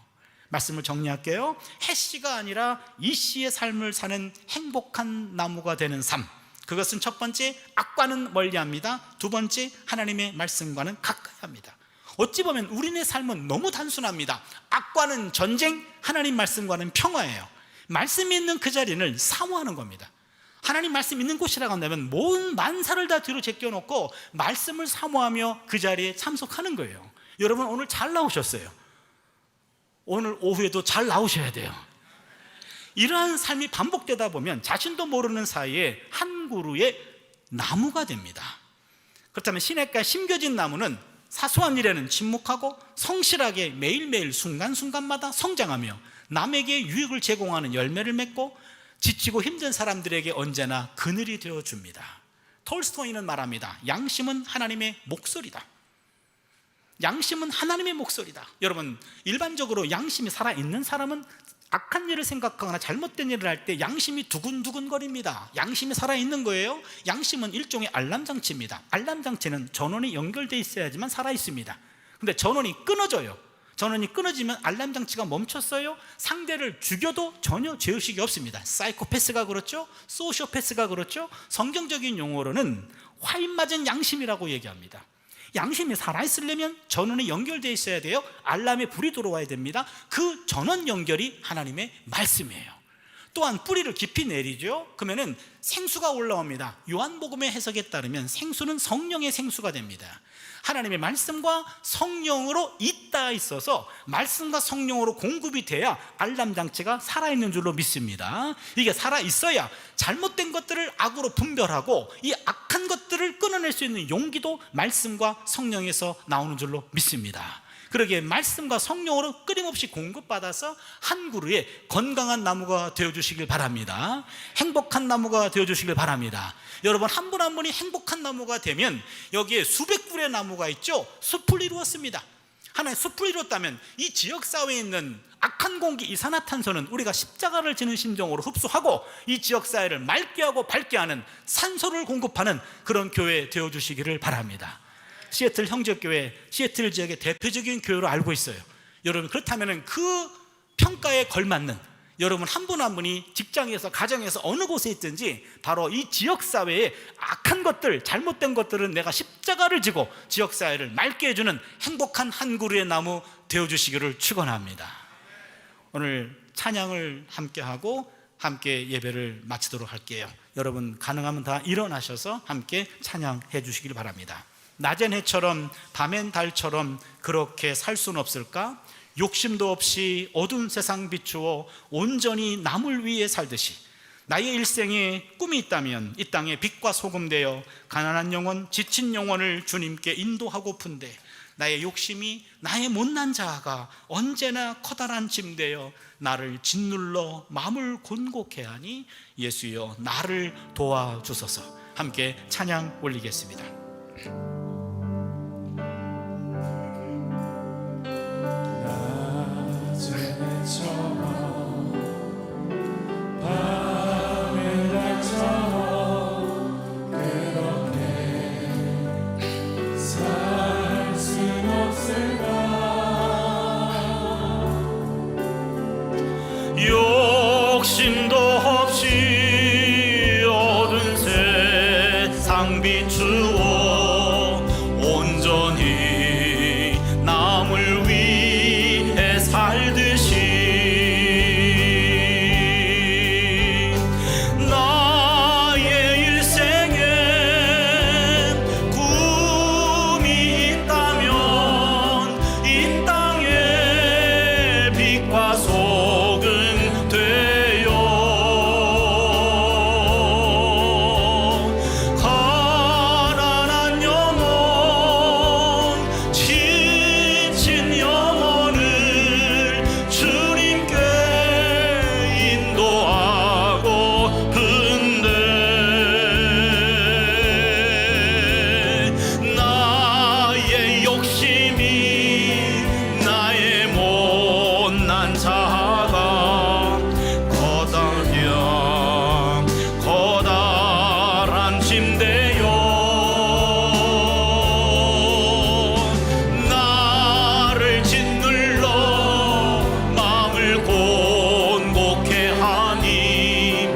말씀을 정리할게요. 해씨가 아니라 이씨의 삶을 사는 행복한 나무가 되는 삶, 그것은 첫 번째, 악과는 멀리합니다. 두 번째, 하나님의 말씀과는 가까이 합니다. 어찌 보면 우리의 삶은 너무 단순합니다. 악과는 전쟁, 하나님 말씀과는 평화예요. 말씀이 있는 그 자리를 사모하는 겁니다. 하나님 말씀 있는 곳이라고 한다면 모든 만사를 다 뒤로 제껴놓고 말씀을 사모하며 그 자리에 참석하는 거예요. 여러분, 오늘 잘 나오셨어요. 오늘 오후에도 잘 나오셔야 돼요. 이러한 삶이 반복되다 보면 자신도 모르는 사이에 한 그루의 나무가 됩니다. 그렇다면 시냇가에 심겨진 나무는 사소한 일에는 침묵하고 성실하게 매일매일 순간순간마다 성장하며 남에게 유익을 제공하는 열매를 맺고 지치고 힘든 사람들에게 언제나 그늘이 되어줍니다. 톨스토이는 말합니다. 양심은 하나님의 목소리다. 양심은 하나님의 목소리다. 여러분, 일반적으로 양심이 살아있는 사람은 악한 일을 생각하거나 잘못된 일을 할 때 양심이 두근두근거립니다. 양심이 살아있는 거예요. 양심은 일종의 알람장치입니다. 알람장치는 전원이 연결되어 있어야지만 살아있습니다. 근데 전원이 끊어져요. 전원이 끊어지면 알람장치가 멈췄어요. 상대를 죽여도 전혀 죄의식이 없습니다. 사이코패스가 그렇죠. 소시오패스가 그렇죠. 성경적인 용어로는 화인 맞은 양심이라고 얘기합니다. 양심이 살아있으려면 전원이 연결되어 있어야 돼요. 알람에 불이 들어와야 됩니다. 그 전원 연결이 하나님의 말씀이에요. 또한 뿌리를 깊이 내리죠. 그러면은 생수가 올라옵니다. 요한복음의 해석에 따르면 생수는 성령의 생수가 됩니다. 하나님의 말씀과 성령으로 잇따 있어서 말씀과 성령으로 공급이 돼야 알람장치가 살아있는 줄로 믿습니다. 이게 살아있어야 잘못된 것들을 악으로 분별하고 이 악한 것들을 끊어낼 수 있는 용기도 말씀과 성령에서 나오는 줄로 믿습니다. 그러기에 말씀과 성령으로 끊임없이 공급받아서 한 그루의 건강한 나무가 되어주시길 바랍니다. 행복한 나무가 되어주시길 바랍니다. 여러분, 한 분 한 분이 행복한 나무가 되면 여기에 수백 그루의 나무가 있죠. 숲을 이루었습니다. 하나의 숲을 이뤘다면 이 지역사회에 있는 악한 공기, 이산화탄소는 우리가 십자가를 지는 심정으로 흡수하고 이 지역사회를 맑게 하고 밝게 하는 산소를 공급하는 그런 교회 되어주시기를 바랍니다. 시애틀 형제교회, 시애틀 지역의 대표적인 교회로 알고 있어요. 여러분, 그렇다면 그 평가에 걸맞는 여러분 한 분 한 분이 직장에서, 가정에서, 어느 곳에 있든지 바로 이 지역사회의 악한 것들, 잘못된 것들은 내가 십자가를 지고 지역사회를 맑게 해주는 행복한 한 그루의 나무 되어주시기를 축원합니다. 오늘 찬양을 함께하고 함께 예배를 마치도록 할게요. 여러분, 가능하면 다 일어나셔서 함께 찬양해 주시길 바랍니다. 낮엔 해처럼 밤엔 달처럼 그렇게 살 수는 없을까? 욕심도 없이 어두운 세상 비추어 온전히 남을 위해 살듯이 나의 일생에 꿈이 있다면 이 땅에 빛과 소금 되어 가난한 영혼, 지친 영혼을 주님께 인도하고픈데 나의 욕심이 나의 못난 자아가 언제나 커다란 짐 되어 나를 짓눌러 마음을 곤곡해 하니 예수여 나를 도와주소서. 함께 찬양 올리겠습니다. 욕심도 없이 어두운 세상 비추어 온전히 남을 위해 살듯이 나의 일생에 꿈이 있다면 이 땅에 빛과 소금 가난한 영혼, 지친 영혼을 주님께 인도하고 근데 나의 욕심이 나의 못난 자가 커다란 침대요 나를 짓눌러 마음을 곤곡해 하니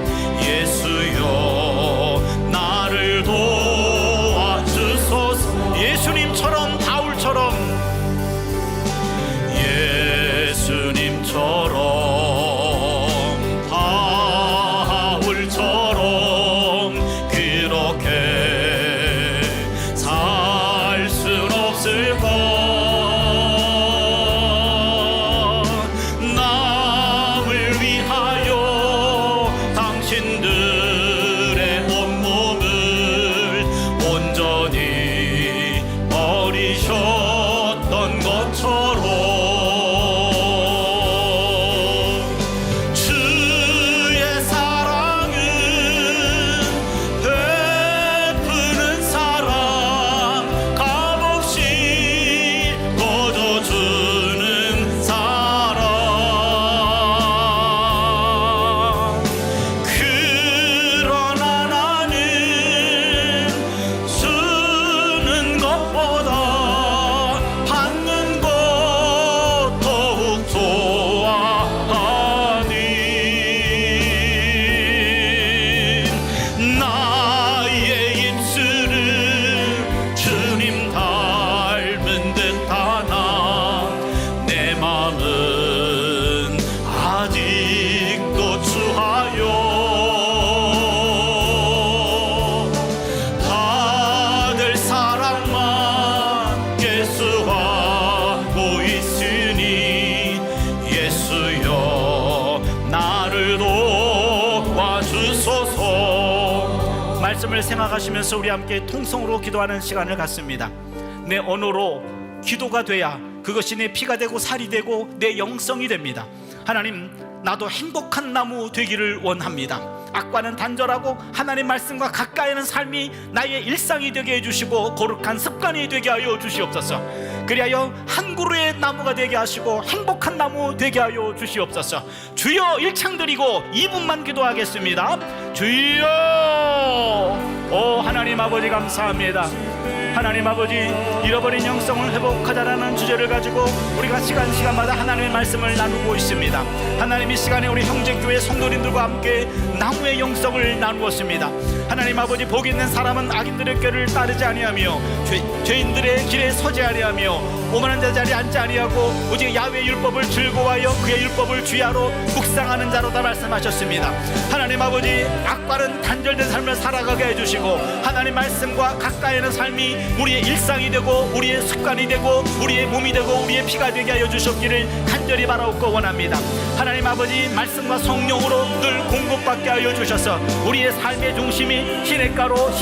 예수여 나를 도와주소서. 예수님처럼 바울처럼 그렇게 살 순 없을까? 남을 위하여 당신들의 온몸을 온전히 버리셨던 것처럼 주의 사랑은 베푸는 사랑, 값없이 거저주는 사랑. 그러나 나는 주는 것보다 받는 것 더욱 좋아하니 나의 입술은 주님 닮은 듯하나 내 맘은 아직도 추하여 받을 사랑만 계수하고 있으니 예수여 나를 도와주소서. 말씀을 생각하시면서 우리 함께 통성으로 기도하는 시간을 갖습니다. 내 언어로 기도가 돼야 그 그것이 내 피가 되고 살이 되고 내 영성이 됩니다. 하나님, 나도 행복한 나무 되기를 원합니다. 악과는 단절하고 하나님 말씀과 가까이하는 삶이 나의 일상이 되게 해주시고 거룩한 습관이 되게 하여 주시옵소서. 그리하여 한 그루의 나무가 되게 하시고 행복한 나무 되게 하여 주시옵소서. 주여, 일창드리고 2분만 기도하겠습니다. 주여. 오 하나님 아버지, 감사합니다. 하나님 아버지, 잃어버린 영성을 회복하자라는 주제를 가지고 우리가 시간마다 하나님의 말씀을 나누고 있습니다. 하나님, 이 시간에 우리 형제교회 성도님들과 함께 나무의 영성을 나누었습니다. 하나님 아버지, 복 있는 사람은 악인들의 꾀를 따르지 아니하며 죄인들의 길에 서지 아니하며 오만한 자 자리에 앉지 아니하고 오직 야훼의 율법을 즐거워하여 그의 율법을 주야로 묵상하는 자로다 말씀하셨습니다. 하나님 아버지, 악과는 단절된 삶을 살아가게 해주시고 하나님 말씀과 가까이하는 삶이 우리의 일상이 되고 우리의 습관이 되고 우리의 몸이 되고 우리의 피가 되게 하여 주셨기를 간절히 바라옵고 원합니다. 하나님 아버지, 말씀과 성령으로 늘 공급받게 하여 주셔서 우리의 삶의 중심이 시냇가로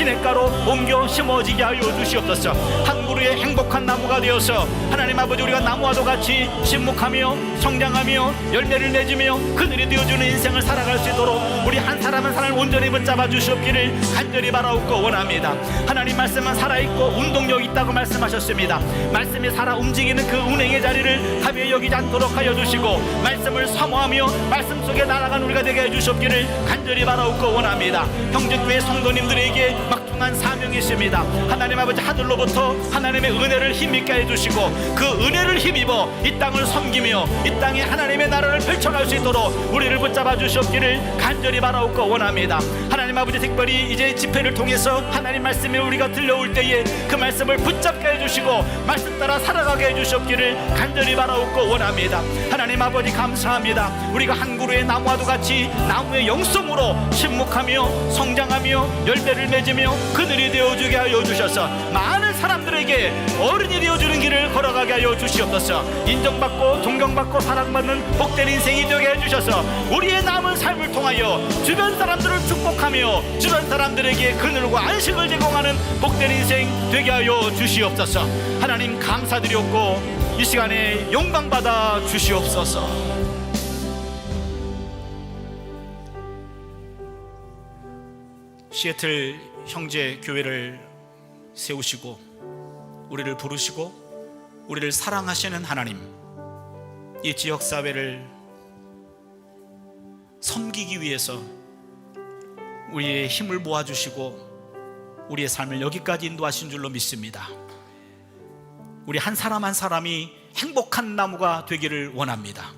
옮겨 심어지게 하여 주시옵소서. 한 그루의 행복한 나무가 되어서 하나님 아버지, 우리가 나무와도 같이 신목하며 성장하며 열매를 맺으며 그늘이 되어주는 인생을 살아갈 수 있도록 우리 한 사람 한 사람을 온전히 붙잡아 주시옵기를 간절히 바라옵고 원합니다. 하나님 말씀은 살아있고 운동력 있다고 말씀하셨습니다. 말씀이 살아 움직이는 그 운행의 자리를 가벼이 여기지 않도록 하여 주시고 말씀을 사모하며 말씀 속에 날아간 우리가 되게 해주시옵기를 간절히 바라옵고 원합니다. 형제교회 성도님들에게 막중한 사명이 있습니다. 하나님 아버지, 하늘로부터 하나님의 은혜를 힘있게 해주시고 그 은혜를 힘입어 이 땅을 섬기며 이 땅에 하나님의 나라를 펼쳐갈 수 있도록 우리를 붙잡아 주시옵기를 간절히 바라옵고 원합니다. 하나님 아버지, 특별히 이제 집회를 통해서 하나님 말씀이 우리가 들려올 때에 그 말씀을 붙잡게 해주시고 말씀 따라 살아가게 해주시옵기를 간절히 바라옵고 원합니다. 하나님 아버지, 감사합니다. 우리가 한 그루의 나무와도 같이 나무의 영성으로 신목하며 성장하며 열매를 맺으며 그늘이 되어주게 하여 주셔서 많은 사람들에게 어른이 되어주는 길을 걸어가게 하여 주시옵소서. 인정받고 존경받고 사랑받는 복된 인생이 되게 해주셔서 우리의 남은 삶을 통하여 주변 사람들을 축복하며 주변 사람들에게 그늘과 안식을 제공하는 복된 인생 되게 하여 주시옵소서. 하나님, 감사드렸고 이 시간에 영광받아 주시옵소서. 시애틀 형제 교회를 세우시고 우리를 부르시고 우리를 사랑하시는 하나님, 이 지역사회를 섬기기 위해서 우리의 힘을 모아주시고 우리의 삶을 여기까지 인도하신 줄로 믿습니다. 우리 한 사람 한 사람이 행복한 나무가 되기를 원합니다.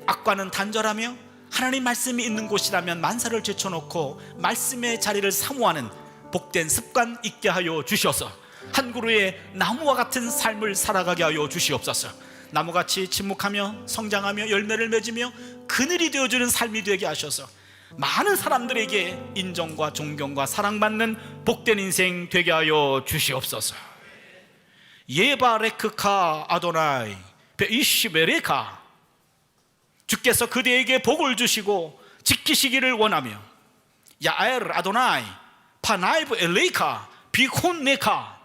악과는 단절하며 하나님 말씀이 있는 곳이라면 만사를 제쳐놓고 말씀의 자리를 사모하는 복된 습관 있게 하여 주셔서 한 그루의 나무와 같은 삶을 살아가게 하여 주시옵소서. 나무같이 침묵하며 성장하며 열매를 맺으며 그늘이 되어주는 삶이 되게 하셔서 많은 사람들에게 인정과 존경과 사랑받는 복된 인생 되게 하여 주시옵소서. 예바레크카 아도나이 베이시베레카, 주께서 그대에게 복을 주시고 지키시기를 원하며 야엘 아도나이 파나이브 엘레이카 비콘네카,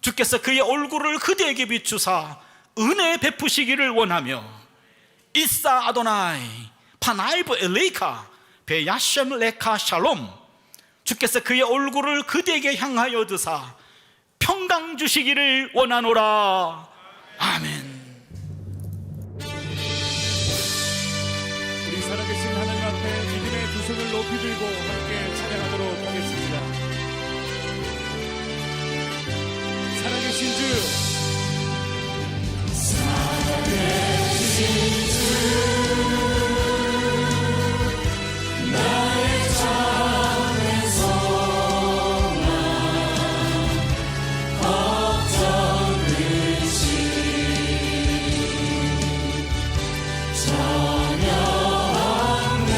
주께서 그의 얼굴을 그대에게 비추사 은혜 베푸시기를 원하며 이사 아도나이 파나이브 엘레이카 베야셴 레카 샬롬, 주께서 그의 얼굴을 그대에게 향하여 드사 평강 주시기를 원하노라. 아멘. 우리 살아계신 하나님 앞에 믿음의 두 손을 높이 들고 함께 찬양하도록 하겠습니다. 살아계신 주, 나의 참된 소망 걱정 의심 전혀 없네.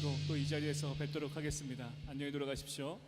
마치고 또 이 자리에서 뵙도록 하겠습니다. 안녕히 돌아가십시오.